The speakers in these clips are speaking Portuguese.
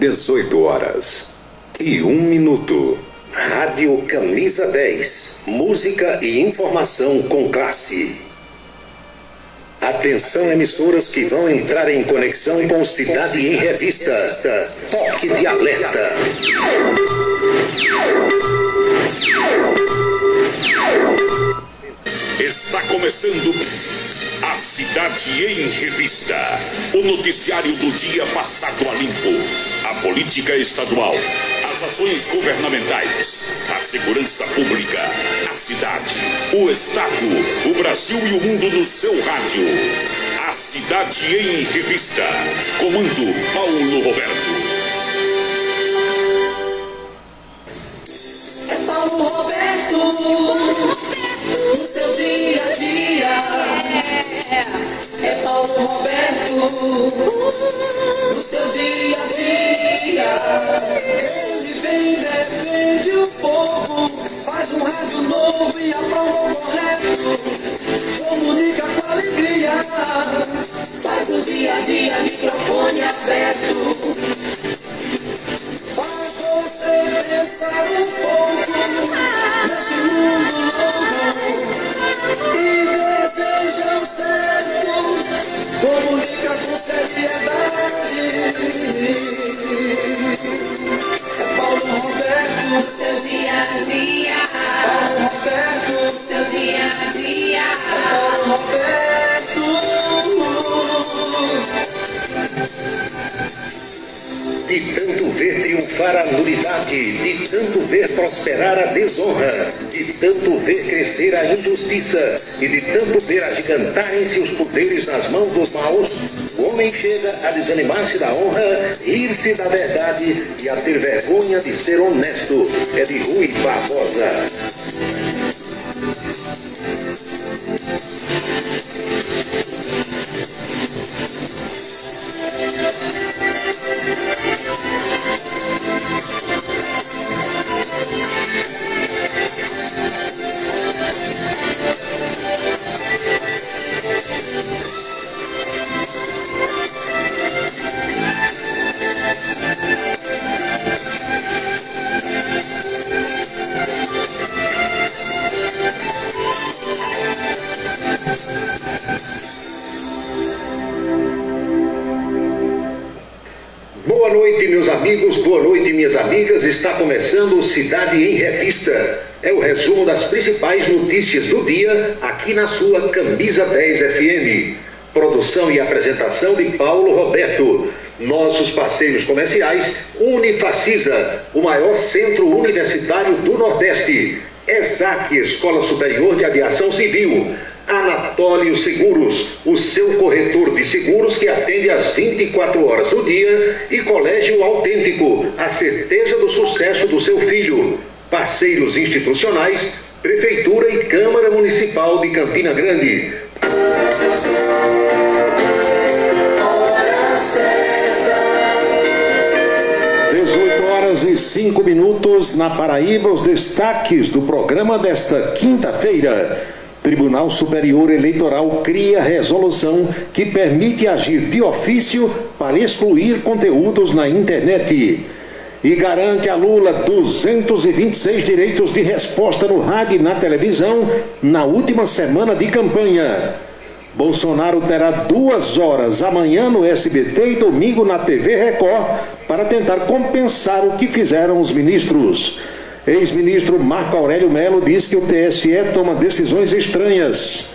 18h01. Rádio Camisa 10. Música e informação com classe. Atenção, emissoras que vão entrar em conexão com Cidade em Revista. Toque de alerta. Está começando a Cidade em Revista, o noticiário do dia passado a limpo. A política estadual, as ações governamentais, a segurança pública, a cidade, o estado, o Brasil e o mundo no seu rádio. A Cidade em Revista. Comando Paulo Roberto. É Paulo Roberto, no seu dia a dia. É Paulo Roberto, no seu dia a dia. Ele vem, defende o povo, faz um rádio novo e aprova o correto. Comunica com alegria, faz o dia a dia, microfone aberto. Faz você pensar um pouco neste mundo louco e deseja o certo. Comunica com seriedade. É Paulo Roberto, no seu dia a dia. Paulo Roberto, no seu dia a dia. É Paulo Roberto. De tanto ver triunfar a nulidade, de tanto ver prosperar a desonra, de tanto ver crescer a injustiça e de tanto ver agigantarem-se os poderes nas mãos dos maus, o homem chega a desanimar-se da honra, rir-se da verdade e a ter vergonha de ser honesto. É de Rui Barbosa. Boa noite, meus amigos, boa noite, minhas amigas. Está começando o Cidade em Revista. É o resumo das principais notícias do dia aqui na sua Camisa 10 FM. Produção e apresentação de Paulo Roberto. Nossos parceiros comerciais: Unifacisa, o maior centro universitário do Nordeste. ESAC, Escola Superior de Aviação Civil. Anatólio Seguros, o seu corretor de seguros que atende às 24 horas do dia, e Colégio Autêntico, a certeza do sucesso do seu filho. Parceiros institucionais: Prefeitura e Câmara Municipal de Campina Grande. 18h05 na Paraíba. Os destaques do programa desta quinta-feira. Tribunal Superior Eleitoral cria resolução que permite agir de ofício para excluir conteúdos na internet. E garante a Lula 226 direitos de resposta no rádio e na televisão na última semana de campanha. Bolsonaro terá 2 horas amanhã no SBT e domingo na TV Record para tentar compensar o que fizeram os ministros. Ex-ministro Marco Aurélio Melo diz que o TSE toma decisões estranhas.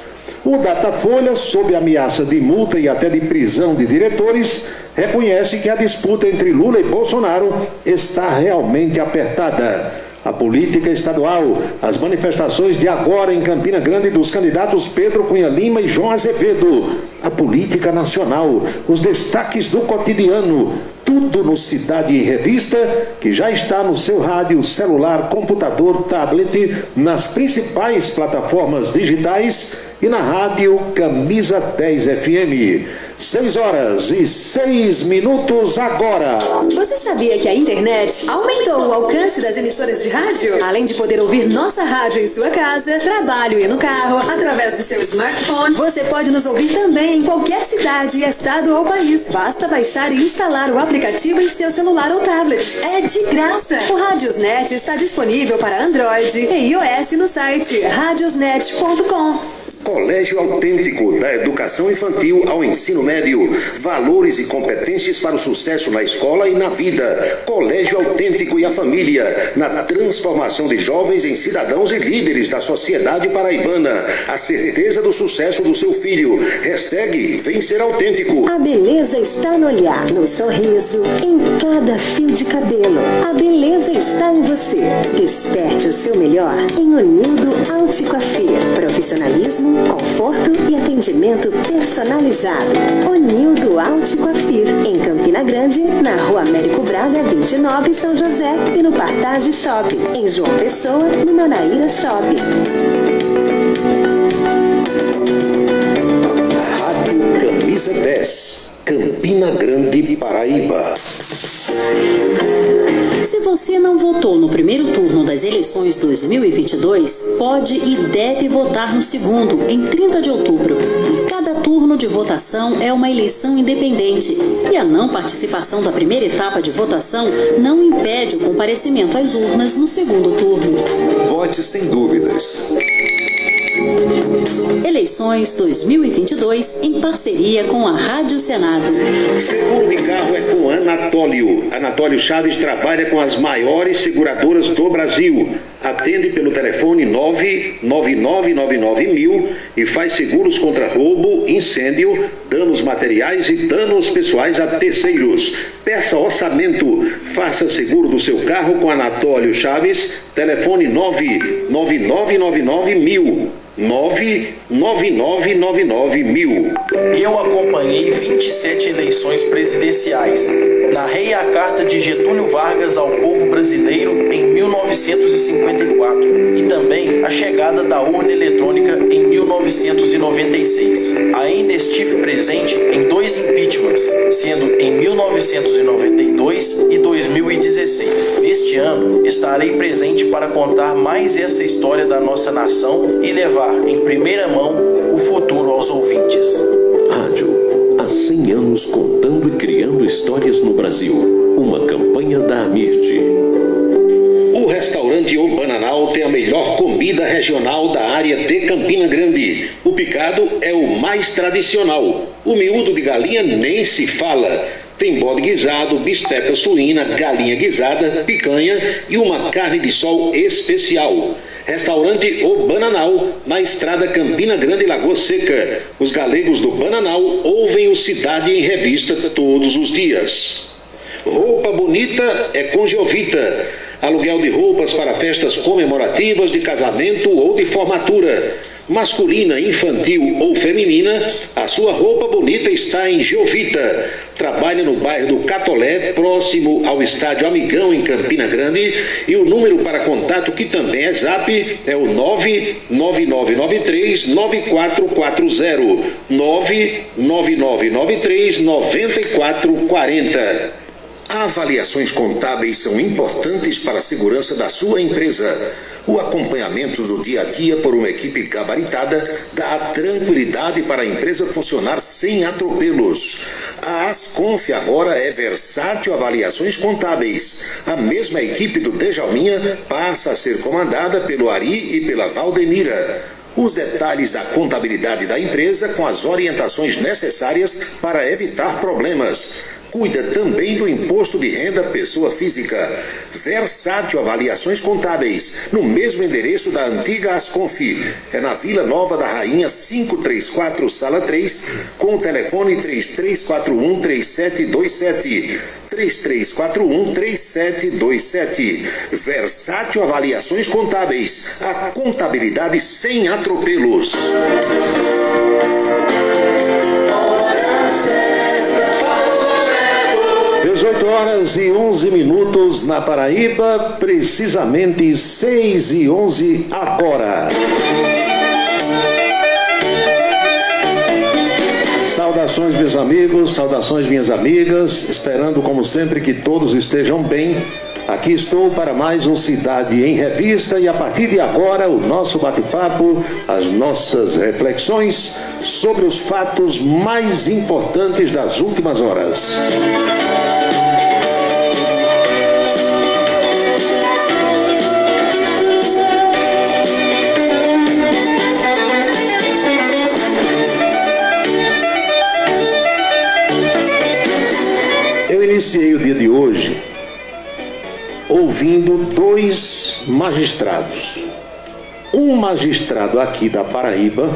O Datafolha, sob ameaça de multa e até de prisão de diretores, reconhece que a disputa entre Lula e Bolsonaro está realmente apertada. A política estadual, as manifestações de agora em Campina Grande dos candidatos Pedro Cunha Lima e João Azevedo. A política nacional, os destaques do cotidiano, tudo no Cidade em Revista, que já está no seu rádio, celular, computador, tablet, nas principais plataformas digitais e na rádio Camisa 10 FM. 6h06 agora. Você sabia que a internet aumentou o alcance das emissoras de rádio? Além de poder ouvir nossa rádio em sua casa, trabalho e no carro, através do seu smartphone, você pode nos ouvir também em qualquer cidade, estado ou país. Basta baixar e instalar o aplicativo em seu celular ou tablet. É de graça! O Radiosnet está disponível para Android e iOS no site radiosnet.com. Colégio Autêntico, da educação infantil ao ensino médio. Valores e competências para o sucesso na escola e na vida. Colégio Autêntico e a família, na transformação de jovens em cidadãos e líderes da sociedade paraibana. A certeza do sucesso do seu filho. Hashtag Vem Ser Autêntico. A beleza está no olhar, no sorriso, em cada fio de cabelo. A beleza está em você. Desperte o seu melhor em Unildo Alticoafir. Profissionalismo, conforto e atendimento personalizado. Onildo Alticoafir, em Campina Grande, na Rua Américo Braga, 29, São José, e no Partage Shopping, em João Pessoa, no Manaíra Shopping. Rádio Camisa 10, Campina Grande, Paraíba. Se você não votou no primeiro turno das eleições 2022, pode e deve votar no segundo, em 30 de outubro. Cada turno de votação é uma eleição independente e a não participação da primeira etapa de votação não impede o comparecimento às urnas no segundo turno. Vote sem dúvidas. Eleições 2022 em parceria com a Rádio Senado. Seguro de carro é com Anatólio. Anatólio Chaves trabalha com as maiores seguradoras do Brasil. Atende pelo telefone 99999.000 e faz seguros contra roubo, incêndio, danos materiais e danos pessoais a terceiros. Peça orçamento. Faça seguro do seu carro com Anatólio Chaves. Telefone 99999.000. 99999.000. Eu acompanhei 27 eleições presidenciais. Narrei a carta de Getúlio Vargas ao povo brasileiro em 1954 e também a chegada da urna eletrônica em 1996. Ainda estive presente em 2 impeachments, sendo em 1992 e 2016. Este ano estarei presente para contar mais essa história da nossa nação e levar em primeira mão o futuro aos ouvintes. Rádio, há 100 anos contando e criando histórias no Brasil. Uma campanha da Amirte. O restaurante O Bananal tem a melhor comida regional da área de Campina Grande. O picado é o mais tradicional. O miúdo de galinha nem se fala. Tem bode guisado, bisteca suína, galinha guisada, picanha e uma carne de sol especial. Restaurante O Bananal, na estrada Campina Grande, Lagoa Seca. Os galegos do Bananal ouvem o Cidade em Revista todos os dias. Roupa bonita é com Jovita. Aluguel de roupas para festas comemorativas, de casamento ou de formatura. Masculina, infantil ou feminina, a sua roupa bonita está em Jovita. Trabalha no bairro do Catolé, próximo ao Estádio Amigão, em Campina Grande. E o número para contato, que também é Zap, é o 99993-9440. 99993-9440. Avaliações contábeis são importantes para a segurança da sua empresa. O acompanhamento do dia a dia por uma equipe gabaritada dá tranquilidade para a empresa funcionar sem atropelos. A Asconf agora é Versátil Avaliações Contábeis. A mesma equipe do Djalminha passa a ser comandada pelo Ari e pela Valdemira. Os detalhes da contabilidade da empresa com as orientações necessárias para evitar problemas. Cuida também do imposto de renda pessoa física. Versátil Avaliações Contábeis, no mesmo endereço da antiga Asconf. É na Vila Nova da Rainha 534, Sala 3, com o telefone 3341-3727. 3341-3727. Versátil Avaliações Contábeis. A contabilidade sem atropelos. 18h11 na Paraíba, precisamente 6h11 agora. Saudações, meus amigos, saudações, minhas amigas, esperando, como sempre, que todos estejam bem. Aqui estou para mais um Cidade em Revista e, a partir de agora, o nosso bate-papo, as nossas reflexões sobre os fatos mais importantes das últimas horas. Iniciei o dia de hoje ouvindo dois magistrados. Um magistrado aqui da Paraíba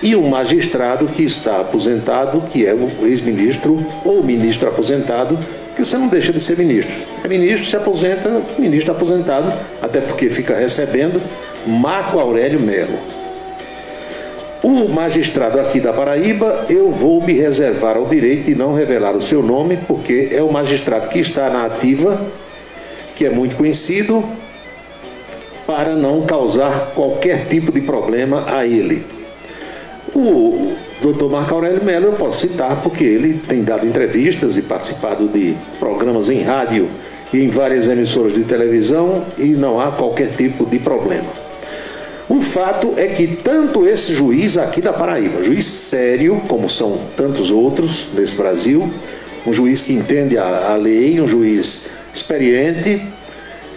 e um magistrado que está aposentado, que é o ex-ministro ou ministro aposentado, que você não deixa de ser ministro. É ministro, se aposenta, ministro aposentado, até porque fica recebendo, Marco Aurélio Melo. O magistrado aqui da Paraíba, eu vou me reservar ao direito de não revelar o seu nome, porque é um magistrado que está na ativa, que é muito conhecido, para não causar qualquer tipo de problema a ele. O Dr. Marco Aurélio Melo eu posso citar, porque ele tem dado entrevistas e participado de programas em rádio e em várias emissoras de televisão, e não há qualquer tipo de problema. O fato é que tanto esse juiz aqui da Paraíba, juiz sério, como são tantos outros nesse Brasil, um juiz que entende a lei, um juiz experiente,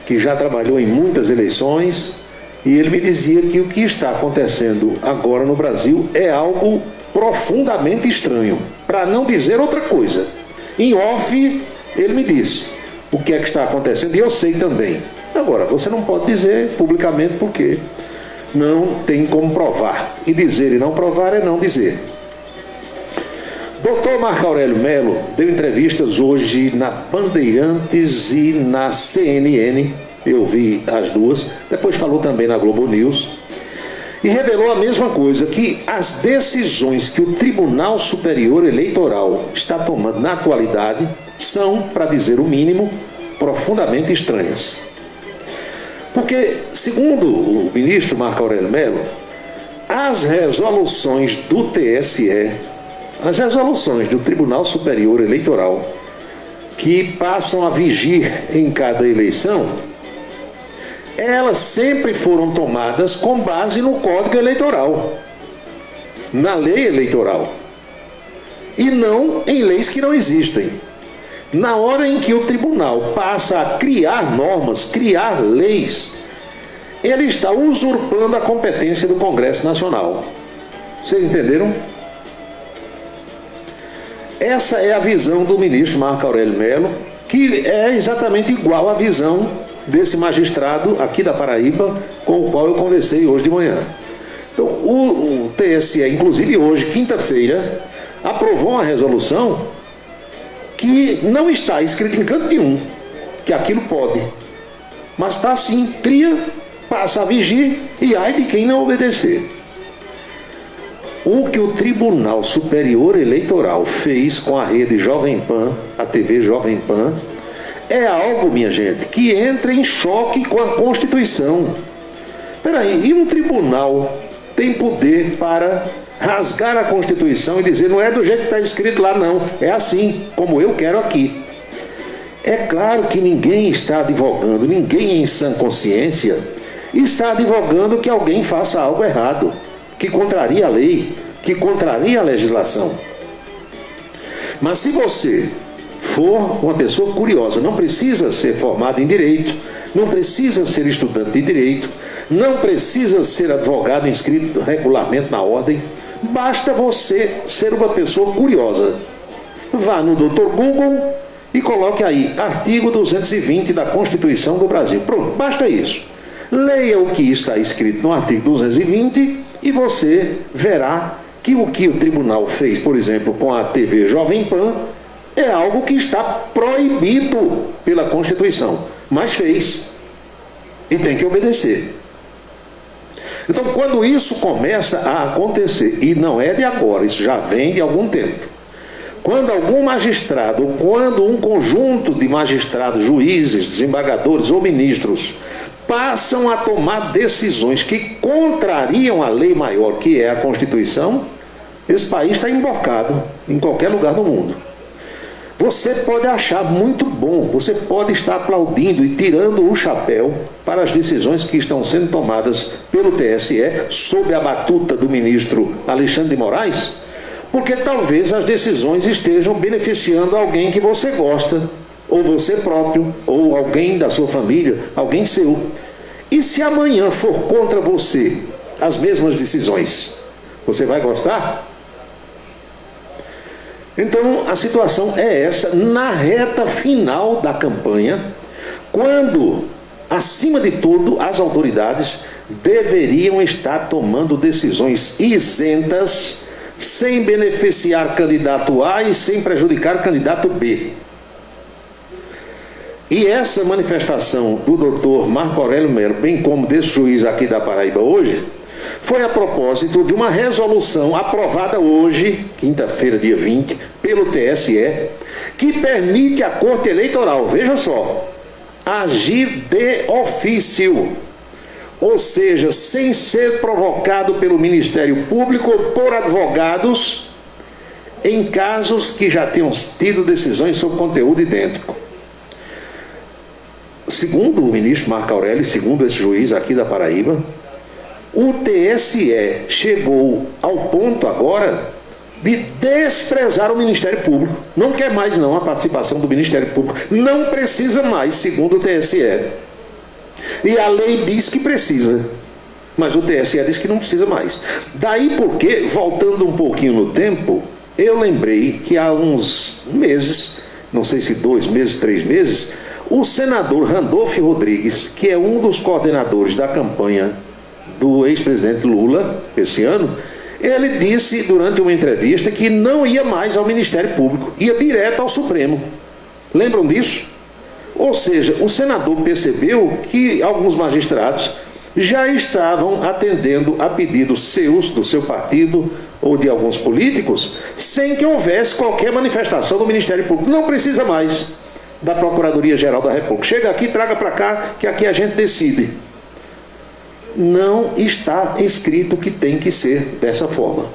que já trabalhou em muitas eleições, e ele me dizia que o que está acontecendo agora no Brasil é algo profundamente estranho, para não dizer outra coisa. Em off, ele me disse o que é que está acontecendo, e eu sei também. Agora, você não pode dizer publicamente porque não tem como provar. E dizer e não provar é não dizer. Dr. Marco Aurélio Melo deu entrevistas hoje na Bandeirantes e na CNN. Eu vi as duas. Depois falou também na Globo News. E revelou a mesma coisa, que as decisões que o Tribunal Superior Eleitoral está tomando na atualidade são, para dizer o mínimo, profundamente estranhas. Porque, segundo o ministro Marco Aurélio Melo, as resoluções do TSE, as resoluções do Tribunal Superior Eleitoral, que passam a vigir em cada eleição, elas sempre foram tomadas com base no Código Eleitoral, na lei eleitoral, e não em leis que não existem. Na hora em que o tribunal passa a criar normas, criar leis, ele está usurpando a competência do Congresso Nacional. Vocês entenderam? Essa é a visão do ministro Marco Aurélio Melo, que é exatamente igual à visão desse magistrado aqui da Paraíba, com o qual eu conversei hoje de manhã. Então, o TSE, inclusive hoje, quinta-feira, aprovou uma resolução que não está escrito em canto nenhum que aquilo pode, mas está assim, tria, passa a vigir e ai de quem não obedecer. O que o Tribunal Superior Eleitoral fez com a rede Jovem Pan, a TV Jovem Pan, é algo, minha gente, que entra em choque com a Constituição. Peraí, e um tribunal tem poder para rasgar a Constituição e dizer não é do jeito que está escrito lá não, é assim, como eu quero aqui. É claro que ninguém está advogando, ninguém em sã consciência está advogando que alguém faça algo errado, que contraria a lei, que contraria a legislação. Mas se você for uma pessoa curiosa, não precisa ser formado em direito, não precisa ser estudante de direito, não precisa ser advogado inscrito regularmente na ordem, basta você ser uma pessoa curiosa. Vá no Dr. Google e coloque aí, artigo 220 da Constituição do Brasil. Pronto, basta isso. Leia o que está escrito no artigo 220 e você verá que o tribunal fez, por exemplo, com a TV Jovem Pan, é algo que está proibido pela Constituição, mas fez e tem que obedecer. Então, quando isso começa a acontecer, e não é de agora, isso já vem de algum tempo, quando algum magistrado, quando um conjunto de magistrados, juízes, desembargadores ou ministros passam a tomar decisões que contrariam a lei maior, que é a Constituição, Esse país está emborcado em qualquer lugar do mundo. Você pode achar muito bom, você pode estar aplaudindo e tirando o chapéu para as decisões que estão sendo tomadas pelo TSE sob a batuta do ministro Alexandre de Moraes, porque talvez as decisões estejam beneficiando alguém que você gosta, ou você próprio, ou alguém da sua família, alguém seu. E se amanhã for contra você as mesmas decisões, você vai gostar? Então, a situação é essa, na reta final da campanha, quando, acima de tudo, as autoridades deveriam estar tomando decisões isentas, sem beneficiar candidato A e sem prejudicar candidato B. E essa manifestação do doutor Marco Aurélio Melo, bem como desse juiz aqui da Paraíba hoje, foi a propósito de uma resolução aprovada hoje, quinta-feira, dia 20, pelo TSE, que permite à Corte Eleitoral, veja só, agir de ofício, ou seja, sem ser provocado pelo Ministério Público ou por advogados, em casos que já tenham tido decisões sobre conteúdo idêntico. Segundo o ministro Marco Aurélio, segundo esse juiz aqui da Paraíba, o TSE chegou ao ponto agora de desprezar o Ministério Público. Não quer mais não a participação do Ministério Público. Não precisa mais, segundo o TSE. E a lei diz que precisa, mas o TSE diz que não precisa mais. Daí porque, voltando um pouquinho no tempo, eu lembrei que há uns meses, não sei se 2 meses, 3 meses, o senador Randolfo Rodrigues, que é um dos coordenadores da campanha do ex-presidente Lula, esse ano, ele disse durante uma entrevista que não ia mais ao Ministério Público, ia direto ao Supremo. Lembram disso? Ou seja, o senador percebeu que alguns magistrados já estavam atendendo a pedidos seus, do seu partido ou de alguns políticos, sem que houvesse qualquer manifestação do Ministério Público. Não precisa mais da Procuradoria-Geral da República. Chega aqui, traga para cá, que aqui a gente decide. Não está escrito que tem que ser dessa forma.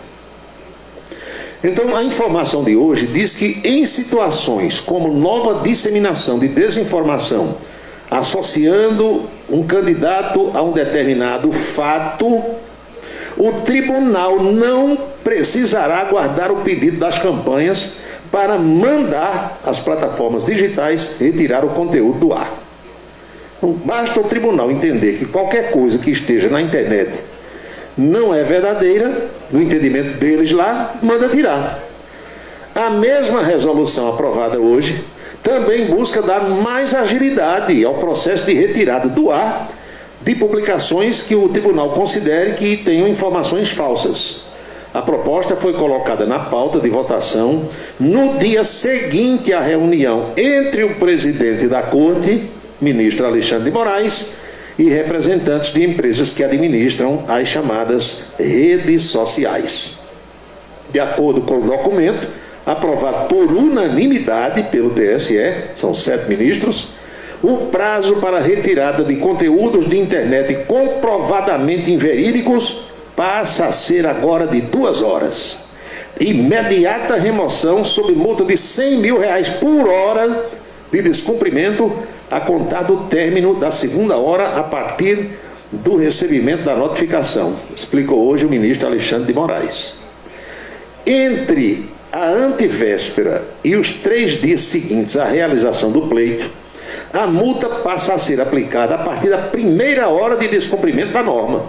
Então, a informação de hoje diz que em situações como nova disseminação de desinformação, associando um candidato a um determinado fato, o tribunal não precisará aguardar o pedido das campanhas para mandar as plataformas digitais retirar o conteúdo do ar. Não basta o tribunal entender que qualquer coisa que esteja na internet não é verdadeira, no entendimento deles lá, manda tirar. A mesma resolução aprovada hoje também busca dar mais agilidade ao processo de retirada do ar de publicações que o tribunal considere que tenham informações falsas. A proposta foi colocada na pauta de votação no dia seguinte à reunião entre o presidente da Corte, ministro Alexandre de Moraes, e representantes de empresas que administram as chamadas redes sociais. De acordo com o documento, aprovado por unanimidade pelo TSE, são 7 ministros, o prazo para a retirada de conteúdos de internet comprovadamente inverídicos passa a ser agora de 2 horas. Imediata remoção sob multa de R$100 mil por hora de descumprimento a contar do término da 2ª hora a partir do recebimento da notificação, explicou hoje o ministro Alexandre de Moraes. Entre a antevéspera e os 3 dias seguintes à realização do pleito, a multa passa a ser aplicada a partir da 1ª hora de descumprimento da norma.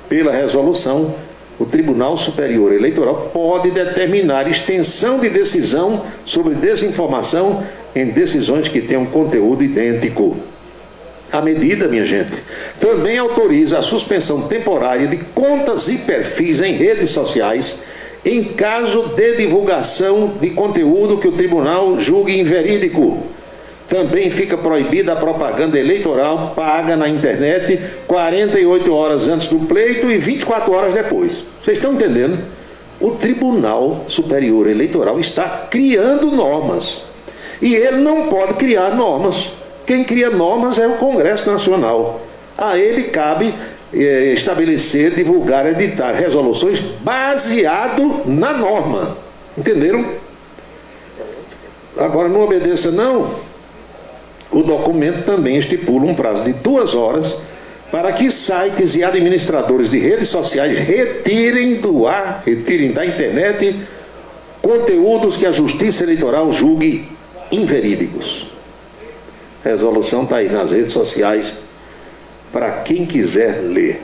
Pela resolução, o Tribunal Superior Eleitoral pode determinar extensão de decisão sobre desinformação em decisões que tenham conteúdo idêntico. A medida, minha gente, também autoriza a suspensão temporária de contas e perfis em redes sociais em caso de divulgação de conteúdo que o tribunal julgue inverídico. Também fica proibida a propaganda eleitoral paga na internet 48 horas antes do pleito e 24 horas depois. Vocês estão entendendo? O Tribunal Superior Eleitoral está criando normas. E ele não pode criar normas. Quem cria normas é o Congresso Nacional. A ele cabe estabelecer, divulgar, editar resoluções baseado na norma. Entenderam? Agora, não obedeça não. O documento também estipula um prazo de 2 horas para que sites e administradores de redes sociais retirem do ar, retirem da internet conteúdos que a Justiça Eleitoral julgue inverídicos. A resolução está aí nas redes sociais para quem quiser ler.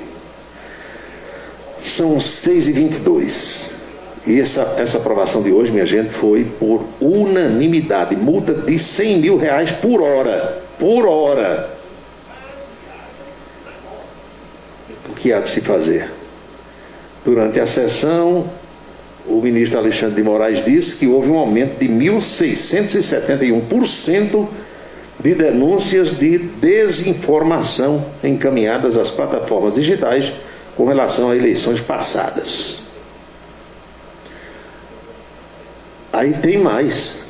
São 6h22. E essa aprovação de hoje, minha gente, foi por unanimidade. Multa de R$100 mil por hora. Por hora. O que há de se fazer? Durante a sessão, o ministro Alexandre de Moraes disse que houve um aumento de 1.671% de denúncias de desinformação encaminhadas às plataformas digitais com relação a eleições passadas. Aí tem mais.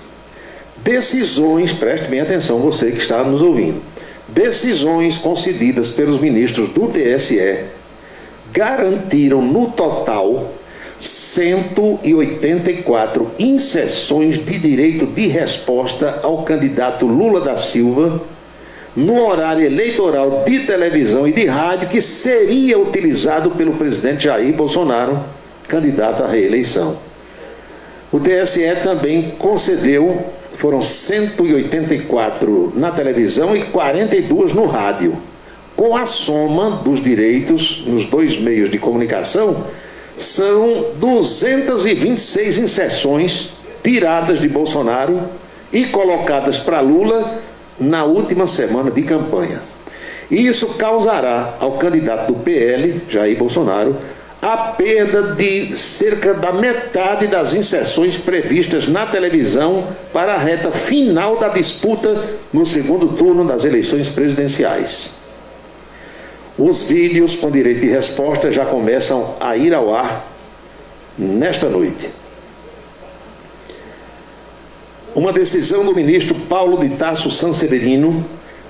Decisões, preste bem atenção você que está nos ouvindo. Decisões concedidas pelos ministros do TSE garantiram no total 184 inserções de direito de resposta ao candidato Lula da Silva no horário eleitoral de televisão e de rádio que seria utilizado pelo presidente Jair Bolsonaro, candidato à reeleição. O TSE também concedeu, foram 184 na televisão e 42 no rádio. Com a soma dos direitos nos 2 meios de comunicação, são 226 inserções tiradas de Bolsonaro e colocadas para Lula na última semana de campanha. Isso causará ao candidato do PL, Jair Bolsonaro, a perda de cerca da metade das inserções previstas na televisão para a reta final da disputa no segundo turno das eleições presidenciais. Os vídeos com direito de resposta já começam a ir ao ar nesta noite. Uma decisão do ministro Paulo de Tarso Sanseverino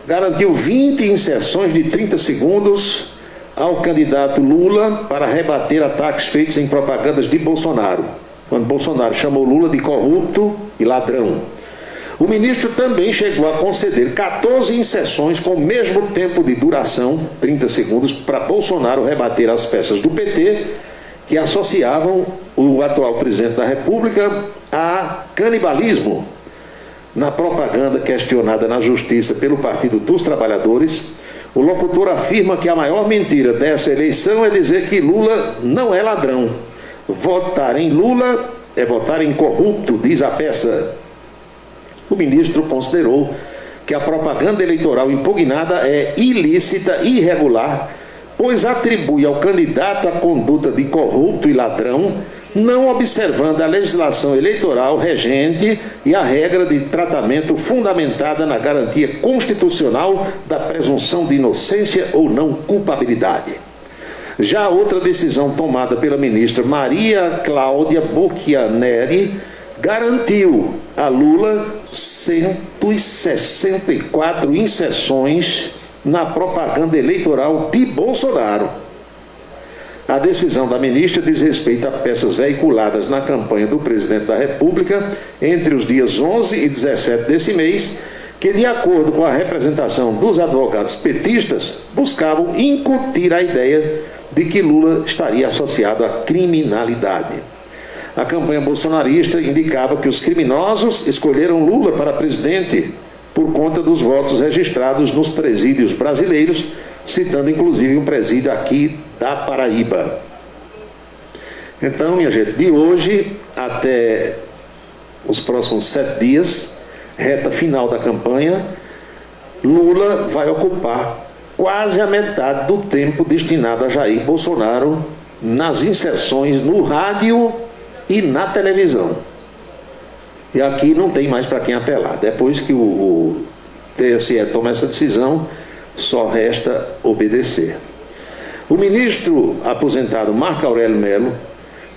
garantiu 20 inserções de 30 segundos ao candidato Lula para rebater ataques feitos em propagandas de Bolsonaro, quando Bolsonaro chamou Lula de corrupto e ladrão. O ministro também chegou a conceder 14 inserções com o mesmo tempo de duração, 30 segundos, para Bolsonaro rebater as peças do PT que associavam o atual presidente da República a canibalismo. Na propaganda questionada na Justiça pelo Partido dos Trabalhadores, o locutor afirma que a maior mentira dessa eleição é dizer que Lula não é ladrão. Votar em Lula é votar em corrupto, diz a peça. O ministro considerou que a propaganda eleitoral impugnada é ilícita e irregular, pois atribui ao candidato a conduta de corrupto e ladrão, não observando a legislação eleitoral regente e a regra de tratamento fundamentada na garantia constitucional da presunção de inocência ou não culpabilidade. Já outra decisão tomada pela ministra Maria Cláudia Buchianeri garantiu a Lula 164 inserções na propaganda eleitoral de Bolsonaro. A decisão da ministra diz respeito a peças veiculadas na campanha do presidente da República entre os dias 11 e 17 desse mês, que, de acordo com a representação dos advogados petistas, buscavam incutir a ideia de que Lula estaria associado à criminalidade. A campanha bolsonarista indicava que os criminosos escolheram Lula para presidente por conta dos votos registrados nos presídios brasileiros, citando inclusive um presídio aqui da Paraíba. Então, minha gente, de hoje até os próximos 7 dias, reta final da campanha, Lula vai ocupar quase a metade do tempo destinado a Jair Bolsonaro nas inserções no rádio e na televisão. E aqui não tem mais para quem apelar. Depois que o TSE toma essa decisão, só resta obedecer. O ministro aposentado Marco Aurélio Mello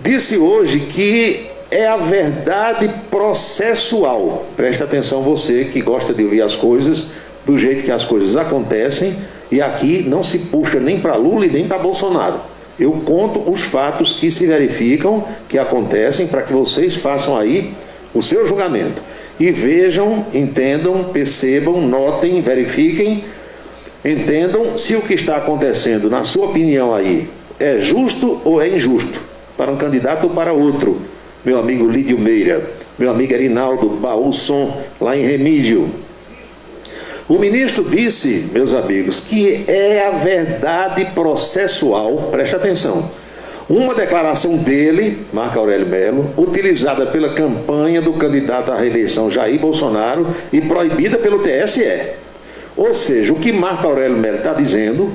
disse hoje que é a verdade processual. Presta atenção você que gosta de ouvir as coisas do jeito que as coisas acontecem E aqui não se puxa nem para Lula e nem para Bolsonaro. Eu conto os fatos que se verificam, que acontecem, para que vocês façam aí o seu julgamento. E vejam, entendam, percebam, notem, verifiquem, entendam se o que está acontecendo, na sua opinião aí, é justo ou é injusto, para um candidato ou para outro. Meu amigo Lídio Meira, meu amigo Erinaldo Baú-Som, lá em Remígio. O ministro disse, meus amigos, que é a verdade processual, presta atenção, uma declaração dele, Marco Aurélio Melo, utilizada pela campanha do candidato à reeleição Jair Bolsonaro e proibida pelo TSE. Ou seja, o que Marco Aurélio Melo está dizendo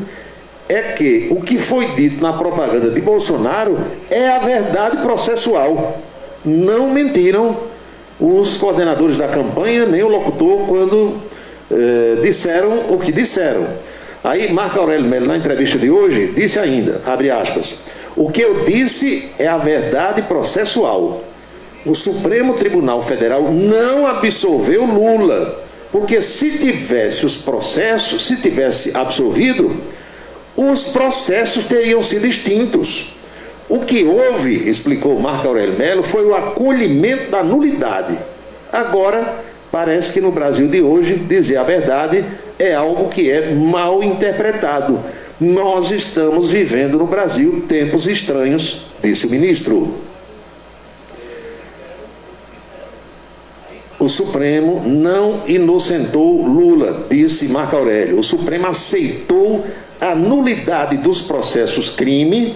é que o que foi dito na propaganda de Bolsonaro é a verdade processual. Não mentiram os coordenadores da campanha, nem o locutor, quando disseram o que disseram. Aí Marco Aurélio Melo, na entrevista de hoje, disse ainda, abre aspas, o que eu disse é a verdade processual. O Supremo Tribunal Federal não absolveu Lula, porque se tivesse os processos, se tivesse absolvido, os processos teriam sido extintos. O que houve, explicou Marco Aurélio Melo, foi o acolhimento da nulidade. Agora, parece que no Brasil de hoje, dizer a verdade é algo que é mal interpretado. Nós estamos vivendo no Brasil tempos estranhos, disse o ministro. O Supremo não inocentou Lula, disse Marco Aurélio. O Supremo aceitou a nulidade dos processos crime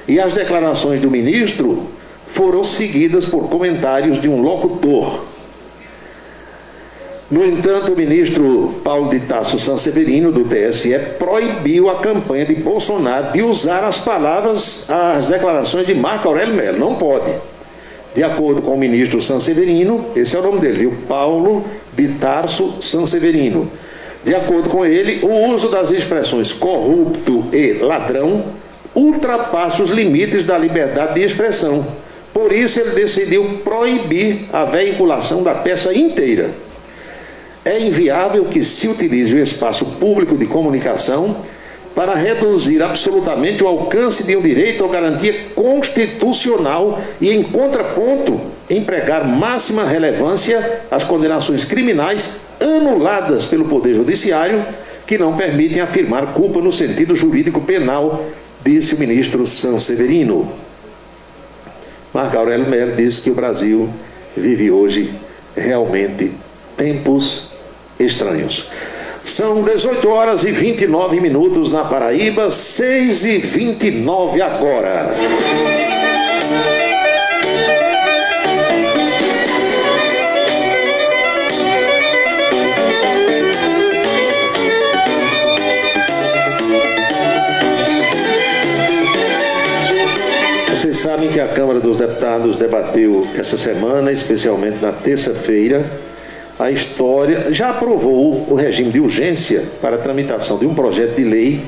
e as declarações do ministro foram seguidas por comentários de um locutor. No entanto, o ministro Paulo de Tarso Sanseverino, do TSE, proibiu a campanha de Bolsonaro de usar as palavras, as declarações de Marco Aurélio Melo. Não pode. De acordo com o ministro Sanseverino, esse é o nome dele, viu? Paulo de Tarso Sanseverino. De acordo com ele, o uso das expressões corrupto e ladrão ultrapassa os limites da liberdade de expressão. Por isso, ele decidiu proibir a veiculação da peça inteira. É inviável que se utilize o espaço público de comunicação para reduzir absolutamente o alcance de um direito ou garantia constitucional e, em contraponto, empregar máxima relevância às condenações criminais anuladas pelo Poder Judiciário, que não permitem afirmar culpa no sentido jurídico penal, disse o ministro Sanseverino. Marco Aurélio Melo disse que o Brasil vive hoje realmente tempos estranhos. São 18 horas e 29 minutos na Paraíba, 6h29 agora. Vocês sabem que a Câmara dos Deputados debateu essa semana, especialmente na terça-feira, a história, já aprovou o regime de urgência para a tramitação de um projeto de lei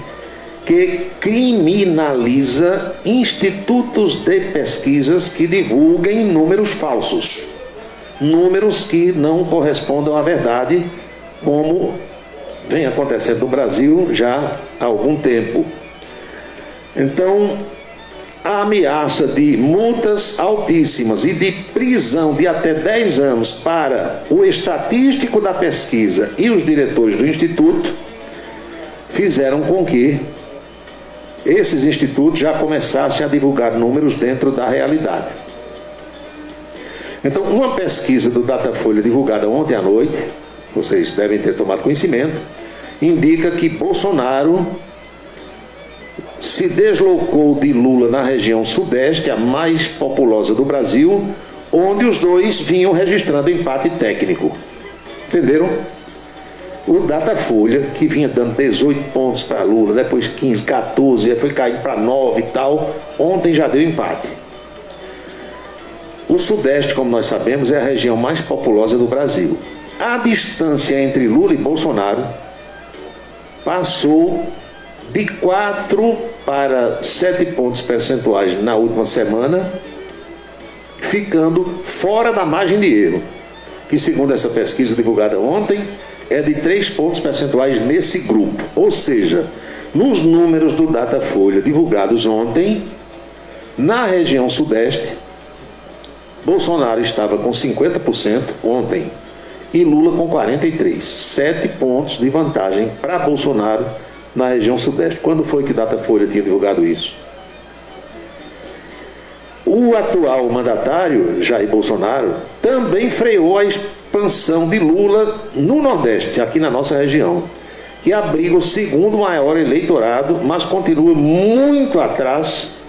que criminaliza institutos de pesquisas que divulguem números falsos, números que não correspondam à verdade, como vem acontecendo no Brasil já há algum tempo. Então, a ameaça de multas altíssimas e de prisão de até 10 anos para o estatístico da pesquisa e os diretores do instituto fizeram com que esses institutos já começassem a divulgar números dentro da realidade. Então, uma pesquisa do Datafolha divulgada ontem à noite, vocês devem ter tomado conhecimento, indica que Bolsonaro se deslocou de Lula na região sudeste, a mais populosa do Brasil, onde os dois vinham registrando empate técnico. Entenderam? O Datafolha, que vinha dando 18 pontos para Lula, depois 15, 14, foi caindo para 9 e tal, ontem já deu empate. O sudeste, como nós sabemos, é a região mais populosa do Brasil. A distância entre Lula e Bolsonaro passou de 4 para 7 pontos percentuais na última semana, ficando fora da margem de erro, que segundo essa pesquisa divulgada ontem, é de 3 pontos percentuais nesse grupo. Ou seja, nos números do Datafolha divulgados ontem, na região sudeste, Bolsonaro estava com 50% ontem e Lula com 43%. 7 pontos de vantagem para Bolsonaro na região sudeste. Quando foi que Datafolha tinha divulgado isso? O atual mandatário, Jair Bolsonaro, também freou a expansão de Lula no Nordeste, aqui na nossa região, que abriga o segundo maior eleitorado, mas continua muito atrás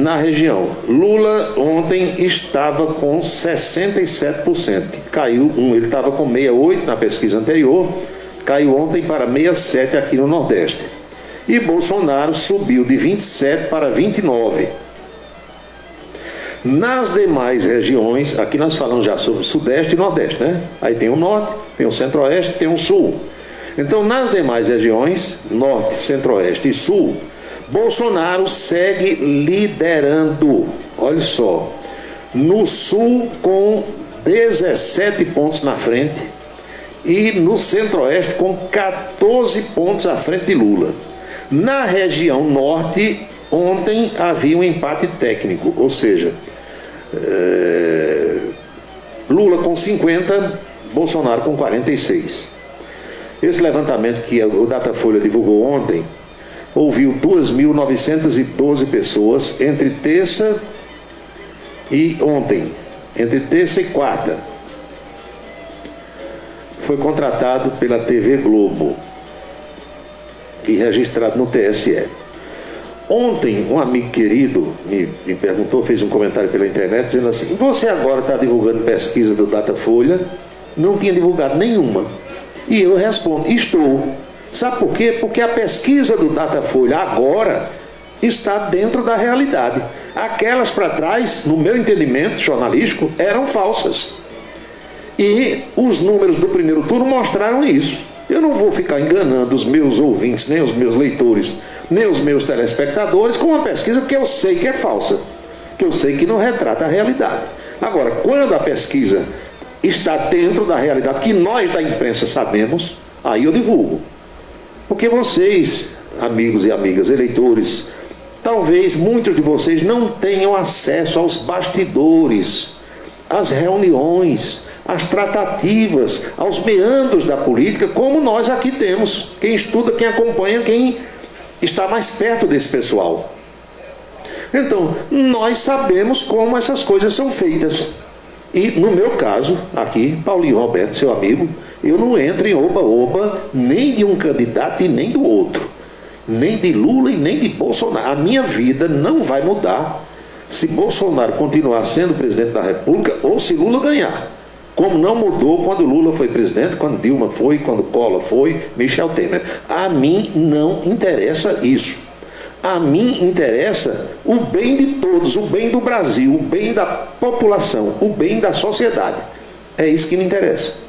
na região. Lula ontem estava com 67%, caiu, ele estava com 68% na pesquisa anterior, caiu ontem para 67% aqui no Nordeste. E Bolsonaro subiu de 27% para 29%. Nas demais regiões, aqui nós falamos já sobre Sudeste e Nordeste, né? Aí tem o Norte, tem o Centro-Oeste, tem o Sul. Então, nas demais regiões, Norte, Centro-Oeste e Sul, Bolsonaro segue liderando. Olha só, no Sul com 17 pontos na frente e no Centro-Oeste com 14 pontos à frente de Lula. Na região Norte, ontem havia um empate técnico, ou seja, Lula com 50, Bolsonaro com 46. Esse levantamento que o Datafolha divulgou ontem ouviu 2.912 pessoas entre terça e ontem, entre terça e quarta. Foi contratado pela TV Globo e registrado no TSE. Ontem, um amigo querido me perguntou, fez um comentário pela internet, dizendo assim: você agora está divulgando pesquisa do Datafolha? Não tinha divulgado nenhuma. E eu respondo: estou. Sabe por quê? Porque a pesquisa do Datafolha agora está dentro da realidade. Aquelas para trás, no meu entendimento jornalístico, eram falsas. E os números do primeiro turno mostraram isso. Eu não vou ficar enganando os meus ouvintes, nem os meus leitores, nem os meus telespectadores com uma pesquisa que eu sei que é falsa, que eu sei que não retrata a realidade. Agora, quando a pesquisa está dentro da realidade, que nós da imprensa sabemos, aí eu divulgo. Porque vocês, amigos e amigas, eleitores, talvez muitos de vocês não tenham acesso aos bastidores, às reuniões, às tratativas, aos meandros da política, como nós aqui temos. Quem estuda, quem acompanha, quem está mais perto desse pessoal. Então, nós sabemos como essas coisas são feitas. E, no meu caso, aqui, Paulinho Roberto, seu amigo, eu não entro em oba-oba nem de um candidato e nem do outro. Nem de Lula e nem de Bolsonaro. A minha vida não vai mudar se Bolsonaro continuar sendo presidente da República ou se Lula ganhar. Como não mudou quando Lula foi presidente, quando Dilma foi, quando Collor foi, Michel Temer. A mim não interessa isso. A mim interessa o bem de todos, o bem do Brasil, o bem da população, o bem da sociedade. É isso que me interessa.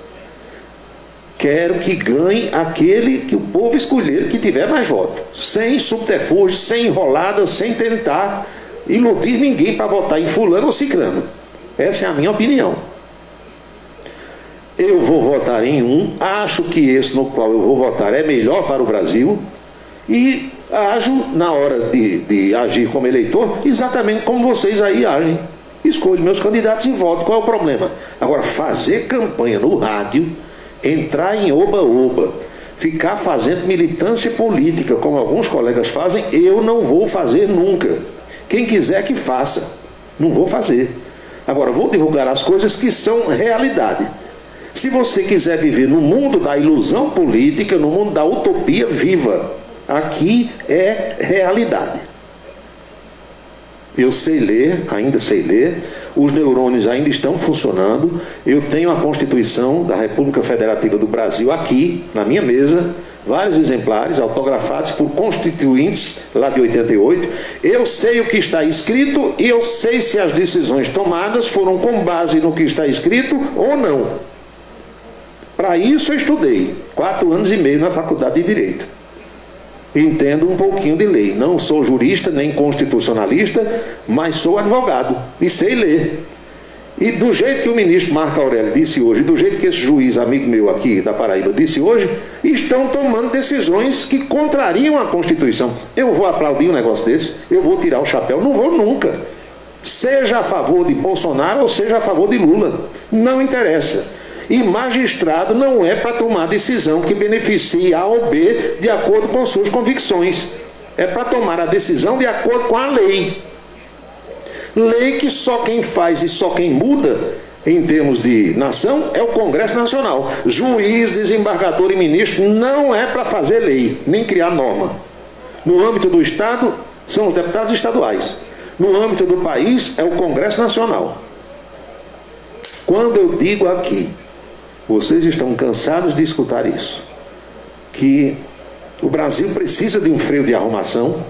Quero que ganhe aquele que o povo escolher, que tiver mais voto. Sem subterfúgio, sem enrolada, sem tentar iludir ninguém para votar em fulano ou ciclano. Essa é a minha opinião. Eu vou votar em um, acho que esse no qual eu vou votar é melhor para o Brasil e ajo na hora de agir como eleitor exatamente como vocês aí agem. Escolho meus candidatos e voto. Qual é o problema? Agora, fazer campanha no rádio, entrar em oba-oba, ficar fazendo militância política, como alguns colegas fazem, eu não vou fazer nunca. Quem quiser que faça, não vou fazer. Agora, vou divulgar as coisas que são realidade. Se você quiser viver no mundo da ilusão política, no mundo da utopia, viva. Aqui é realidade. Eu sei ler, ainda sei ler, os neurônios ainda estão funcionando, eu tenho a Constituição da República Federativa do Brasil aqui, na minha mesa, vários exemplares autografados por constituintes lá de 88, eu sei o que está escrito e eu sei se as decisões tomadas foram com base no que está escrito ou não. Para isso eu estudei 4 anos e meio na Faculdade de Direito. Entendo um pouquinho de lei. Não sou jurista nem constitucionalista, mas sou advogado e sei ler. E do jeito que o ministro Marco Aurélio disse hoje, do jeito que esse juiz amigo meu aqui da Paraíba disse hoje, estão tomando decisões que contrariam a Constituição. Eu vou aplaudir um negócio desse? Eu vou tirar o chapéu? Não vou nunca. Seja a favor de Bolsonaro ou seja a favor de Lula. Não interessa. E magistrado não é para tomar decisão que beneficie A ou B de acordo com suas convicções. É para tomar a decisão de acordo com a lei. Lei que só quem faz e só quem muda, em termos de nação, é o Congresso Nacional. Juiz, desembargador e ministro não é para fazer lei, nem criar norma. No âmbito do Estado, são os deputados estaduais. No âmbito do país, é o Congresso Nacional. Quando eu digo aqui, vocês estão cansados de escutar isso, que o Brasil precisa de um freio de arrumação,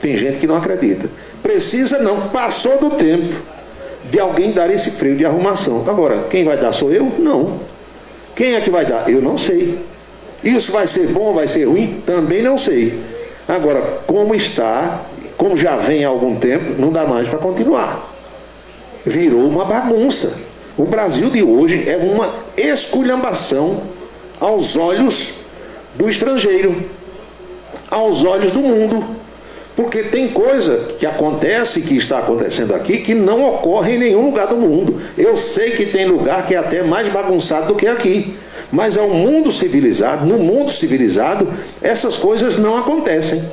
tem gente que não acredita. Precisa não, passou do tempo de alguém dar esse freio de arrumação. Agora, quem vai dar sou eu? Não. Quem é que vai dar? Eu não sei. Isso vai ser bom ou vai ser ruim? Também não sei. Agora, como está, como já vem há algum tempo, não dá mais para continuar. Virou uma bagunça. O Brasil de hoje é uma esculhambação aos olhos do estrangeiro, aos olhos do mundo. Porque tem coisa que acontece, que está acontecendo aqui, que não ocorre em nenhum lugar do mundo. Eu sei que tem lugar que é até mais bagunçado do que aqui. Mas é um mundo civilizado. No mundo civilizado, essas coisas não acontecem.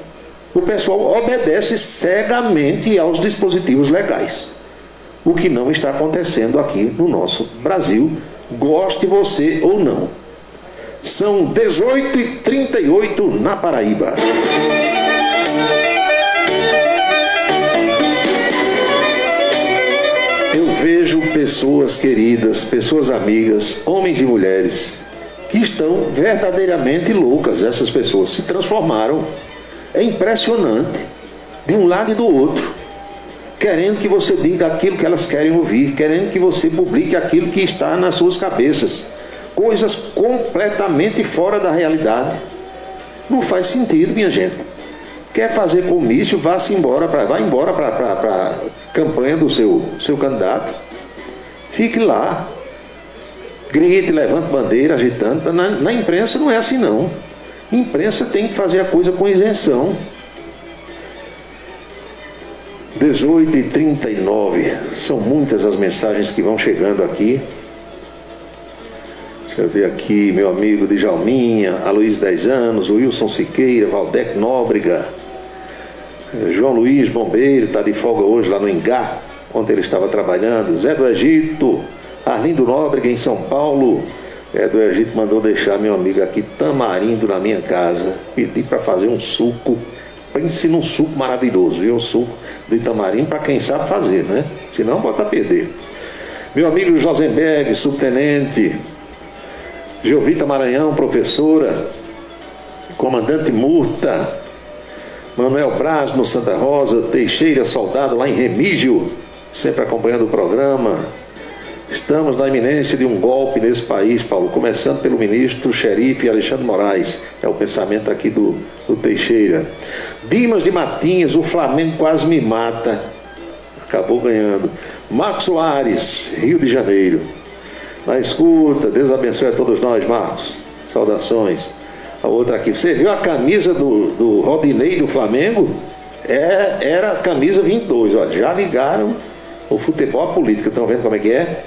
O pessoal obedece cegamente aos dispositivos legais. O que não está acontecendo aqui no nosso Brasil, goste você ou não. São 18h38 na Paraíba. Eu vejo pessoas queridas, pessoas amigas, homens e mulheres, que estão verdadeiramente loucas. Essas pessoas se transformaram. É impressionante, de um lado e do outro, querendo que você diga aquilo que elas querem ouvir, querendo que você publique aquilo que está nas suas cabeças. Coisas completamente fora da realidade. Não faz sentido, minha gente. Quer fazer comício, vá-se embora, vá embora para a campanha do seu candidato. Fique lá. Grite, levante bandeira, agitando. Na imprensa não é assim, não. Imprensa tem que fazer a coisa com isenção. 18h39. São muitas as mensagens que vão chegando aqui. Deixa eu ver aqui, meu amigo Djalminha, Aloysio 10 anos, Wilson Siqueira, Valdec Nóbrega, João Luiz Bombeiro, está de folga hoje lá no Ingá, onde ele estava trabalhando, Zé do Egito, Arlindo Nóbrega em São Paulo. Zé do Egito mandou deixar meu amigo aqui tamarindo na minha casa, pedi para fazer um suco. Pense num suco maravilhoso, viu? Um suco de tamarindo para quem sabe fazer, né? Senão bota a perder. Meu amigo Josenberg, subtenente, Geovita Maranhão, professora, comandante Murta, Manuel Braz no Santa Rosa, Teixeira, soldado lá em Remígio, sempre acompanhando o programa. Estamos na iminência de um golpe nesse país, Paulo, começando pelo ministro xerife Alexandre Moraes. É o pensamento aqui do Teixeira. Dimas de Matinhas, o Flamengo quase me mata. Acabou ganhando. Marcos Soares, Rio de Janeiro. Na escuta, Deus abençoe a todos nós, Marcos. Saudações. A outra aqui. Você viu a camisa do Rodinei do Flamengo? Era a camisa 22. Olha, já ligaram o futebol à política. Estão vendo como é que é?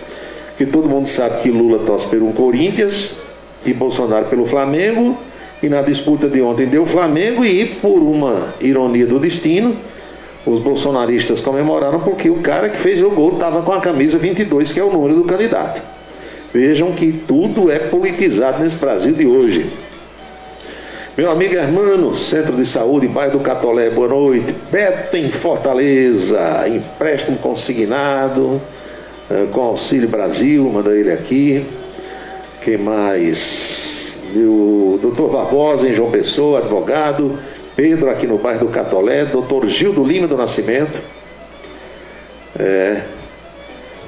Que todo mundo sabe que Lula torce pelo Corinthians e Bolsonaro pelo Flamengo. E na disputa de ontem deu o Flamengo e, por uma ironia do destino, os bolsonaristas comemoraram porque o cara que fez o gol estava com a camisa 22, que é o número do candidato. Vejam que tudo é politizado nesse Brasil de hoje. Meu amigo Hermano, Centro de Saúde, bairro do Catolé, boa noite. Beto em Fortaleza, empréstimo consignado, com Auxílio Brasil, manda ele aqui. Quem mais? O doutor Barbosa em João Pessoa, advogado. Pedro aqui no bairro do Catolé. Doutor Gildo Lima do Nascimento.